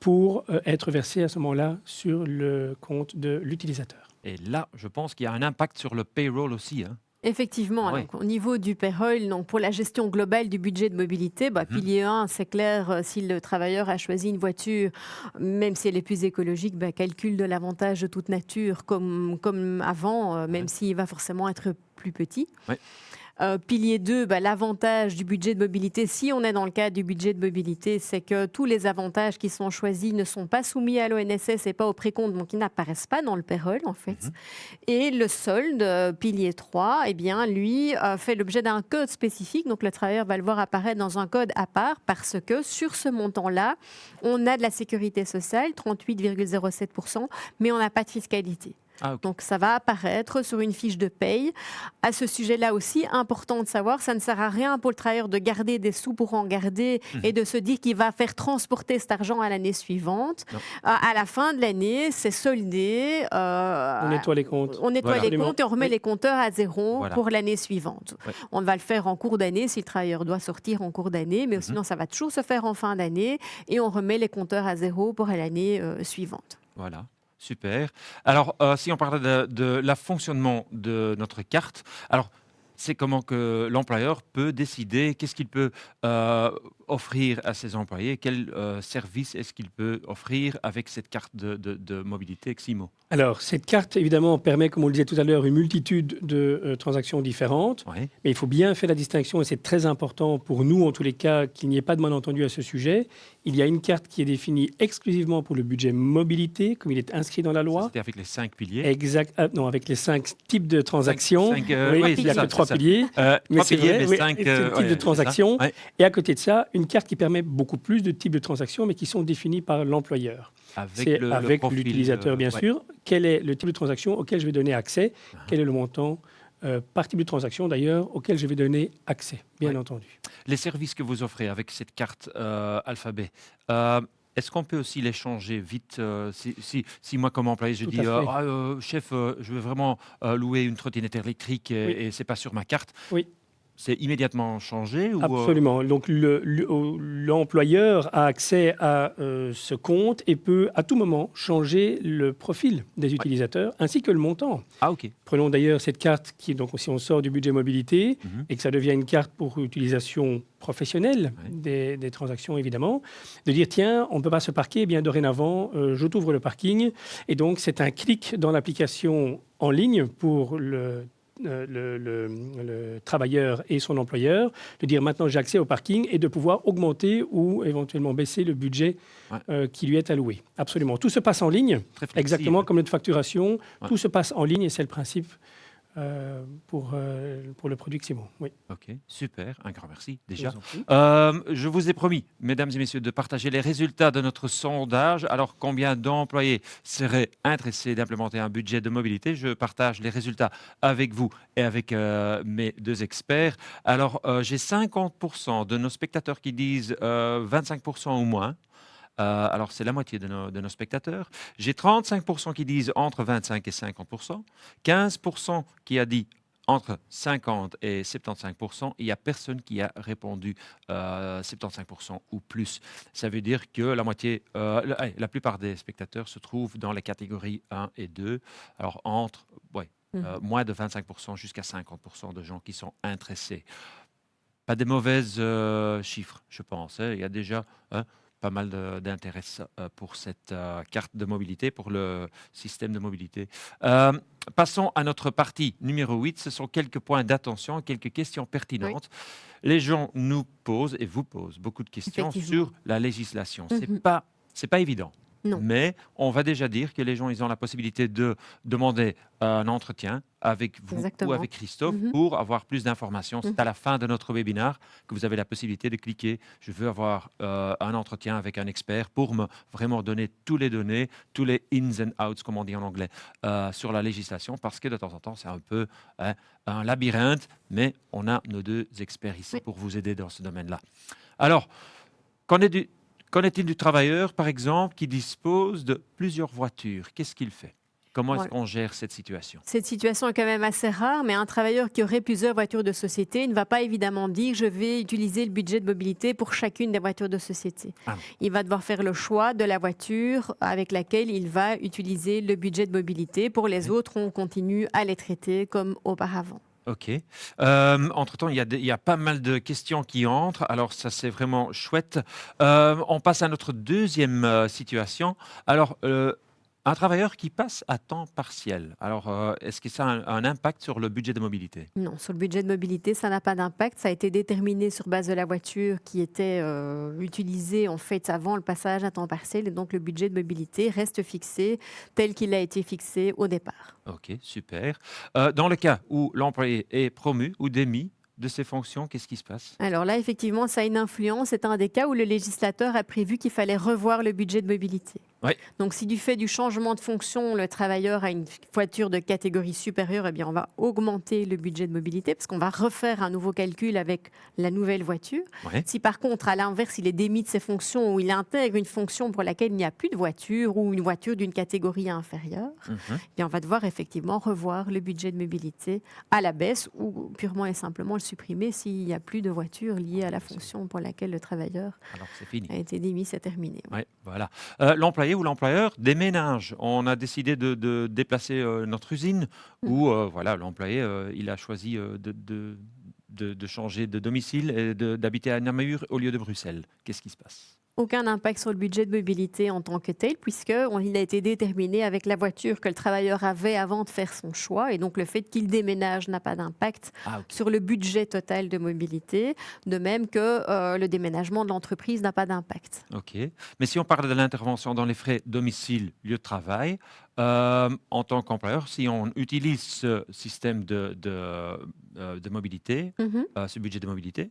pour être versé à ce moment-là sur le compte de l'utilisateur. Et là, je pense qu'il y a un impact sur le payroll aussi, hein. Effectivement, Ah oui. donc, au niveau du payroll, donc pour la gestion globale du budget de mobilité, pilier 1, c'est clair, si le travailleur a choisi une voiture, même si elle est plus écologique, calcul de l'avantage de toute nature comme avant, même Ouais. s'il va forcément être plus petit. Ouais. Pilier 2, l'avantage du budget de mobilité, si on est dans le cadre du budget de mobilité, c'est que tous les avantages qui sont choisis ne sont pas soumis à l'ONSS et pas au précompte, donc ils n'apparaissent pas dans le payroll en fait. Mhm. Et le solde, pilier 3, eh bien, lui, fait l'objet d'un code spécifique. Donc, le travailleur va le voir apparaître dans un code à part parce que sur ce montant-là, on a de la sécurité sociale, 38,07%, mais on n'a pas de fiscalité. Ah, ok. Donc, ça va apparaître sur une fiche de paye. À ce sujet-là aussi, important de savoir, ça ne sert à rien pour le travailleur de garder des sous pour en garder et de se dire qu'il va faire transporter cet argent à l'année suivante. Non. À la fin de l'année, c'est soldé. On nettoie les comptes. On nettoie Voilà. les comptes et on remet Oui. les compteurs à zéro Voilà. pour l'année suivante. Ouais. On va le faire en cours d'année si le travailleur doit sortir en cours d'année, mais sinon ça va toujours se faire en fin d'année et on remet les compteurs à zéro pour l'année suivante. Voilà, super. Alors, si on parlait de la fonctionnement de notre carte, alors c'est comment que l'employeur peut décider qu'est-ce qu'il peut offrir à ses employés, quel service est-ce qu'il peut offrir avec cette carte de mobilité Ximo. Alors, cette carte, évidemment, permet, comme on le disait tout à l'heure, une multitude de transactions différentes. Oui, Mais il faut bien faire la distinction, et c'est très important pour nous, en tous les cas, qu'il n'y ait pas de malentendu à ce sujet. Il y a une carte qui est définie exclusivement pour le budget mobilité, comme il est inscrit dans la loi. c'était avec les 5 piliers. Exact. Non, avec les 5 types de transactions. Cinq, Oui, oui, il n'y a c'est ça, que 3 c'est ça. piliers. Mais 3 c'est piliers, vrai, mais oui, 5 c'est le type de transactions. Et à côté de ça, une carte qui permet beaucoup plus de types de transactions, mais qui sont définies par l'employeur. C'est le avec profil, l'utilisateur, bien ouais. sûr. Quel est le type de transaction auquel je vais donner accès? Quel est le montant par type de transaction, d'ailleurs, auquel je vais donner accès, bien Ouais. entendu. Les services que vous offrez avec cette carte alphabet, est-ce qu'on peut aussi les changer vite si moi, comme employé, je Tout dis à fait. chef, je veux vraiment louer une trottinette électrique Oui. et c'est pas sur ma carte, Oui. c'est immédiatement changé ou, Absolument. Donc, l'employeur a accès à ce compte et peut à tout moment changer le profil des utilisateurs ainsi que le montant. Ah, ok. Prenons d'ailleurs cette carte qui, donc, si on sort du budget mobilité Mhm. et que ça devient une carte pour utilisation professionnelle Ouais. des transactions, évidemment, de dire tiens, on ne peut pas se parquer, eh bien dorénavant, je t'ouvre le parking. Et donc, c'est un clic dans l'application en ligne pour le travailleur et son employeur, de dire maintenant j'ai accès au parking et de pouvoir augmenter ou éventuellement baisser le budget qui lui est alloué. Absolument. Tout se passe en ligne, Très flexible. exactement comme notre facturation. Ouais. Tout se passe en ligne et c'est le principe pour le produit Ximo. Oui. Ok, super, un grand merci Je déjà. vous en prie. Je vous ai promis, mesdames et messieurs, de partager les résultats de notre sondage. Alors, combien d'employés seraient intéressés d'implémenter un budget de mobilité? Je partage les résultats avec vous et avec mes deux experts. Alors, j'ai 50% de nos spectateurs qui disent 25% ou moins. Alors, c'est la moitié de nos spectateurs. J'ai 35% qui disent entre 25 et 50%. 15% qui a dit entre 50 et 75%. Il n'y a personne qui a répondu 75% ou plus. Ça veut dire que la moitié, la plupart des spectateurs se trouvent dans les catégories 1 et 2. Alors, entre moins de 25% jusqu'à 50% de gens qui sont intéressés. Pas des mauvaises chiffres, je pense. Il y a déjà pas mal d'intérêt pour cette carte de mobilité, pour le système de mobilité. Passons à notre partie numéro 8. Ce sont quelques points d'attention, quelques questions pertinentes. Les gens nous posent et vous posent beaucoup de questions sur la législation. C'est pas évident. Non. Mais on va déjà dire que les gens ils ont la possibilité de demander un entretien avec vous Exactement. ou avec Christophe pour avoir plus d'informations. C'est à la fin de notre webinaire que vous avez la possibilité de cliquer. Je veux avoir un entretien avec un expert pour me vraiment donner toutes les données, tous les ins and outs, comme on dit en anglais, sur la législation, parce que de temps en temps, c'est un peu un labyrinthe, mais on a nos deux experts ici pour vous aider dans ce domaine-là. Alors, qu'en Qu'en est-il du travailleur, par exemple, qui dispose de plusieurs voitures? Qu'est-ce qu'il fait? Comment est-ce Voilà. qu'on gère cette situation? Cette situation est quand même assez rare, mais un travailleur qui aurait plusieurs voitures de société ne va pas évidemment dire je vais utiliser le budget de mobilité pour chacune des voitures de société. Ah, Il va devoir faire le choix de la voiture avec laquelle il va utiliser le budget de mobilité. Pour les oui. autres, on continue à les traiter comme auparavant. OK. Entre-temps, il y a pas mal de questions qui entrent, alors ça, c'est vraiment chouette. On passe à notre deuxième situation. Alors, un travailleur qui passe à temps partiel, alors, est-ce que ça a un impact sur le budget de mobilité? Non, sur le budget de mobilité, ça n'a pas d'impact. Ça a été déterminé sur base de la voiture qui était utilisée en fait avant le passage à temps partiel. Et donc le budget de mobilité reste fixé tel qu'il a été fixé au départ. OK, super. Dans le cas où l'employé est promu ou démis de ses fonctions, qu'est-ce qui se passe? Alors là, effectivement, ça a une influence. C'est un des cas où le législateur a prévu qu'il fallait revoir le budget de mobilité. Oui. Donc, si du fait du changement de fonction, le travailleur a une voiture de catégorie supérieure, eh bien, on va augmenter le budget de mobilité parce qu'on va refaire un nouveau calcul avec la nouvelle voiture. Ouais. Si par contre, à l'inverse, il est démis de ses fonctions ou il intègre une fonction pour laquelle il n'y a plus de voiture ou une voiture d'une catégorie inférieure, Mmh. eh bien, on va devoir effectivement revoir le budget de mobilité à la baisse ou purement et simplement le supprimer s'il n'y a plus de voiture liée à la fonction pour laquelle le travailleur Alors c'est fini. a été démis, c'est terminé. Ouais, voilà. L'employé ou l'employeur déménage. On a décidé de déplacer, notre usine Mm. ou voilà, l'employé, il a choisi, de changer de domicile et d'habiter à Namur au lieu de Bruxelles. Qu'est-ce qui se passe? Aucun impact sur le budget de mobilité en tant que tel, puisqu'il a été déterminé avec la voiture que le travailleur avait avant de faire son choix. Et donc, le fait qu'il déménage n'a pas d'impact Ah, OK. sur le budget total de mobilité, de même que le déménagement de l'entreprise n'a pas d'impact. OK. Mais si on parle de l'intervention dans les frais domicile, lieu de travail, en tant qu'employeur, si on utilise ce système de mobilité, Mhm. ce budget de mobilité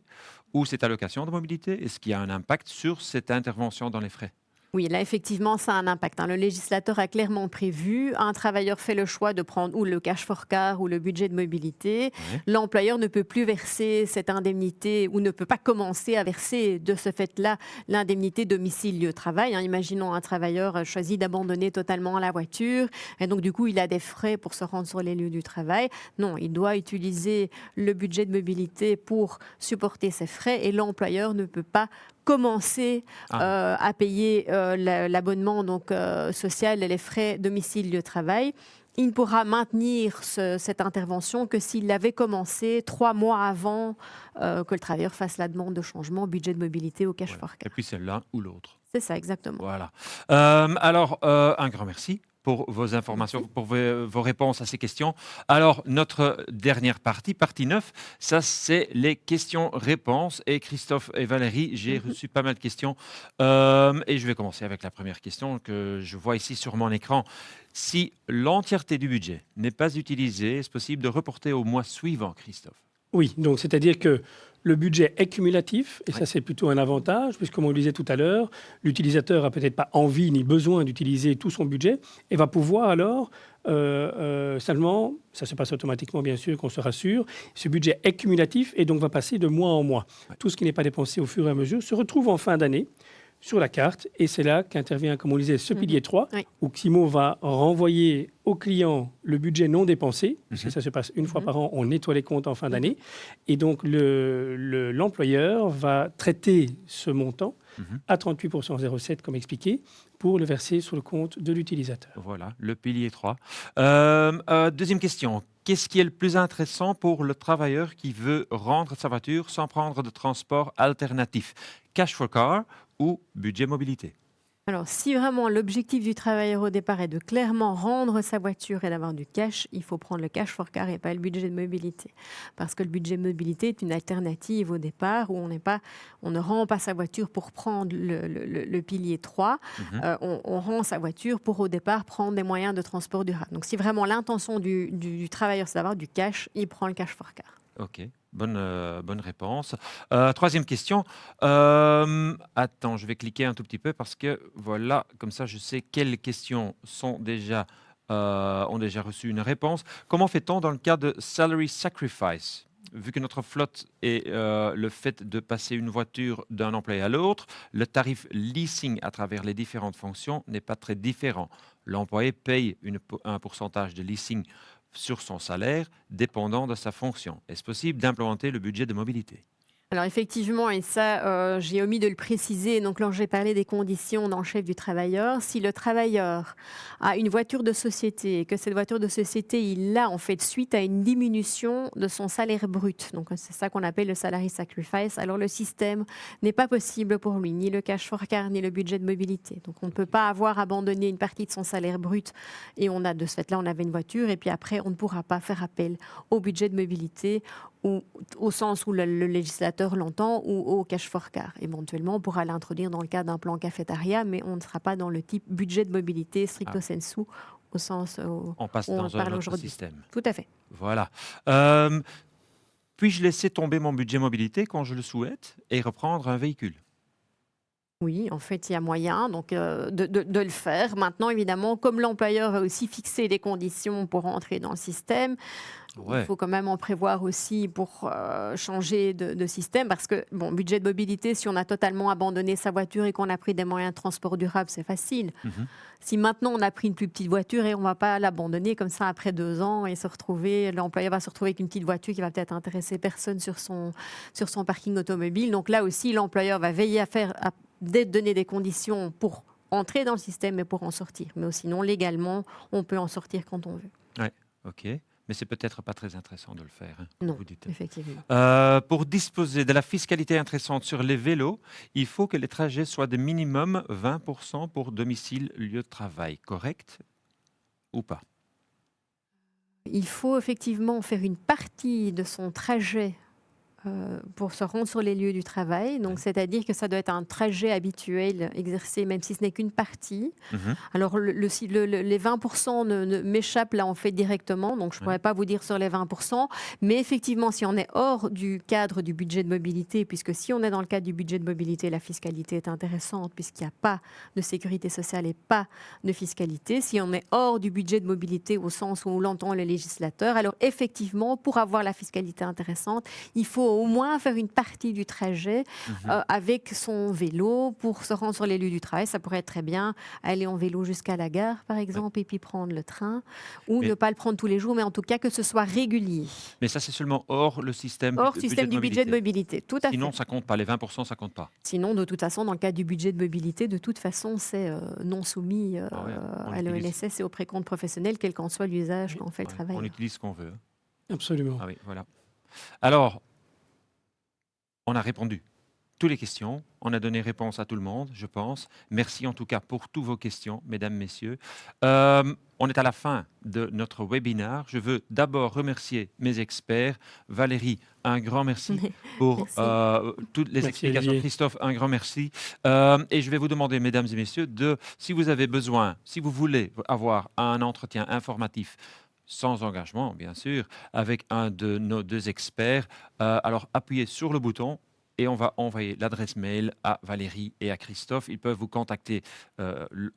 ou cette allocation de mobilité, est-ce qu'il y a un impact sur cette intervention dans les frais? Oui, là, effectivement, ça a un impact, hein. Le législateur a clairement prévu, un travailleur fait le choix de prendre ou le cash for car ou le budget de mobilité. Ouais. L'employeur ne peut plus verser cette indemnité ou ne peut pas commencer à verser de ce fait-là l'indemnité domicile-lieu-travail, hein. Imaginons un travailleur choisit d'abandonner totalement la voiture et donc du coup, il a des frais pour se rendre sur les lieux du travail. Non, il doit utiliser le budget de mobilité pour supporter ses frais et l'employeur ne peut pas commencer Ah, à payer l'abonnement donc social et les frais domicile lieu de travail. Il ne pourra maintenir cette intervention que s'il l'avait commencé 3 mois avant que le travailleur fasse la demande de changement budget de mobilité au cash ouais. for Et car. puis c'est l'un ou l'autre. C'est ça exactement. Voilà. Alors, un grand merci pour vos informations, Merci. pour vos réponses à ces questions. Alors, notre dernière partie, partie 9, ça, c'est les questions-réponses. Et Christophe et Valérie, j'ai Mhm. reçu pas mal de questions. Et je vais commencer avec la première question que je vois ici sur mon écran. Si l'entièreté du budget n'est pas utilisée, est-ce possible de reporter au mois suivant, Christophe? Oui, donc c'est-à-dire que le budget est cumulatif, et Ouais. ça c'est plutôt un avantage, puisque comme on le disait tout à l'heure, l'utilisateur a peut-être pas envie ni besoin d'utiliser tout son budget, et va pouvoir alors seulement, ça se passe automatiquement bien sûr, qu'on se rassure, ce budget est cumulatif et donc va passer de mois en mois. Ouais. Tout ce qui n'est pas dépensé au fur et à mesure se retrouve en fin d'année sur la carte, et c'est là qu'intervient, comme on le disait, ce pilier 3, Oui. où Ximo va renvoyer au client le budget non dépensé, parce que ça se passe une fois Mhm. par an, on nettoie les comptes en fin d'année, et donc l'employeur va traiter ce montant Mhm. à 38,07 comme expliqué, pour le verser sur le compte de l'utilisateur. Voilà, le pilier 3. Deuxième question. Qu'est-ce qui est le plus intéressant pour le travailleur qui veut rendre sa voiture sans prendre de transport alternatif? Cash for car ou budget mobilité? Alors, si vraiment l'objectif du travailleur au départ est de clairement rendre sa voiture et d'avoir du cash, il faut prendre le cash for car et pas le budget de mobilité. Parce que le budget de mobilité est une alternative au départ où on ne rend pas sa voiture pour prendre le pilier 3, Mhm. on rend sa voiture pour au départ prendre des moyens de transport durable. Donc, si vraiment l'intention du travailleur c'est d'avoir du cash, il prend le cash for car. OK, bonne réponse. Troisième question. Attends, je vais cliquer un tout petit peu parce que voilà, comme ça, je sais quelles questions ont déjà reçu une réponse. Comment fait-on dans le cas de salary sacrifice? vu que notre flotte est le fait de passer une voiture d'un employé à l'autre, le tarif leasing à travers les différentes fonctions n'est pas très différent. L'employé paye un pourcentage de leasing sur son salaire dépendant de sa fonction. Est-ce possible d'implémenter le budget de mobilité? Alors effectivement, et ça, j'ai omis de le préciser, donc quand j'ai parlé des conditions dans le chef du travailleur, si le travailleur a une voiture de société et que cette voiture de société, il l'a en fait suite à une diminution de son salaire brut, donc c'est ça qu'on appelle le salary sacrifice, alors le système n'est pas possible pour lui, ni le cash for car, ni le budget de mobilité. Donc on ne peut pas avoir abandonné une partie de son salaire brut et on a de ce fait-là, on avait une voiture et puis après, on ne pourra pas faire appel au budget de mobilité ou au sens où le législateur l'entend, ou au cash for car. Éventuellement, on pourra l'introduire dans le cadre d'un plan cafétéria, mais on ne sera pas dans le type budget de mobilité stricto sensu, au sens où On passe on dans un parle autre aujourd'hui. système. Tout à fait. Voilà. Puis-je laisser tomber mon budget mobilité quand je le souhaite et reprendre un véhicule? Oui, en fait, il y a moyen donc, de le faire. Maintenant, évidemment, comme l'employeur va aussi fixer les conditions pour entrer dans le système, il Ouais. faut quand même en prévoir aussi pour changer de système. Parce que, bon, budget de mobilité, si on a totalement abandonné sa voiture et qu'on a pris des moyens de transport durables, c'est facile. Mhm. Si maintenant on a pris une plus petite voiture et on ne va pas l'abandonner comme ça après 2 ans et se retrouver, l'employeur va se retrouver avec une petite voiture qui va peut-être intéresser personne sur son parking automobile. Donc là aussi, l'employeur va veiller à donner des conditions pour entrer dans le système et pour en sortir. Mais sinon, légalement, on peut en sortir quand on veut. Ouais, ok. Mais c'est peut-être pas très intéressant de le faire, hein, Non, vous dites. effectivement. Pour disposer de la fiscalité intéressante sur les vélos, il faut que les trajets soient de minimum 20% pour domicile, lieu de travail. Correct ou pas? Il faut effectivement faire une partie de son trajet pour se rendre sur les lieux du travail. Donc, Ouais. c'est-à-dire que ça doit être un trajet habituel exercé, même si ce n'est qu'une partie. Mhm. Alors, les 20% m'échappent là en fait directement, donc je ne Ouais. pourrais pas vous dire sur les 20%. Mais effectivement, si on est hors du cadre du budget de mobilité, puisque si on est dans le cadre du budget de mobilité, la fiscalité est intéressante puisqu'il n'y a pas de sécurité sociale et pas de fiscalité. Si on est hors du budget de mobilité au sens où l'entend le législateur, alors effectivement, pour avoir la fiscalité intéressante, il faut au moins faire une partie du trajet Mhm. avec son vélo pour se rendre sur les lieux du travail. Ça pourrait être très bien aller en vélo jusqu'à la gare, par exemple, et puis prendre le train, ou Mais, ne pas le prendre tous les jours, mais en tout cas que ce soit régulier. mais ça, c'est seulement hors le système Hors du budget système de du budget de mobilité. mobilité, tout à Sinon, fait. ça compte pas. Les 20%, ça compte pas. Sinon, de toute façon, dans le cadre du budget de mobilité, de toute façon, c'est non soumis Ah ouais, on à utilise, l'ONSS et au précompte professionnel, quel qu'en soit l'usage qu'en fait le ouais, on travailleur. utilise ce qu'on veut, hein. Absolument. Ah oui, voilà. Alors, on a répondu toutes les questions. On a donné réponse à tout le monde, je pense. Merci en tout cas pour toutes vos questions, mesdames, messieurs. On est à la fin de notre webinaire. Je veux d'abord remercier mes experts. Valérie, un grand merci pour Merci. toutes les Merci, explications. Olivier. Christophe, un grand merci. Et je vais vous demander, mesdames et messieurs, si vous avez besoin, si vous voulez avoir un entretien informatif sans engagement, bien sûr, avec un de nos 2 experts, alors appuyez sur le bouton et on va envoyer l'adresse mail à Valérie et à Christophe. Ils peuvent vous contacter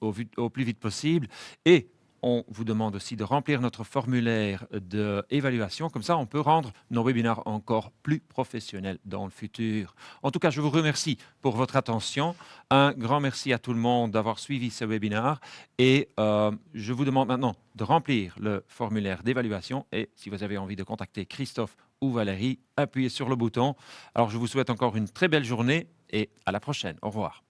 au plus vite possible. Et on vous demande aussi de remplir notre formulaire d'évaluation. Comme ça, on peut rendre nos webinaires encore plus professionnels dans le futur. En tout cas, je vous remercie pour votre attention. Un grand merci à tout le monde d'avoir suivi ce webinaire. Et je vous demande maintenant de remplir le formulaire d'évaluation. Et si vous avez envie de contacter Christophe ou Valérie, appuyez sur le bouton. Alors, je vous souhaite encore une très belle journée et à la prochaine. Au revoir.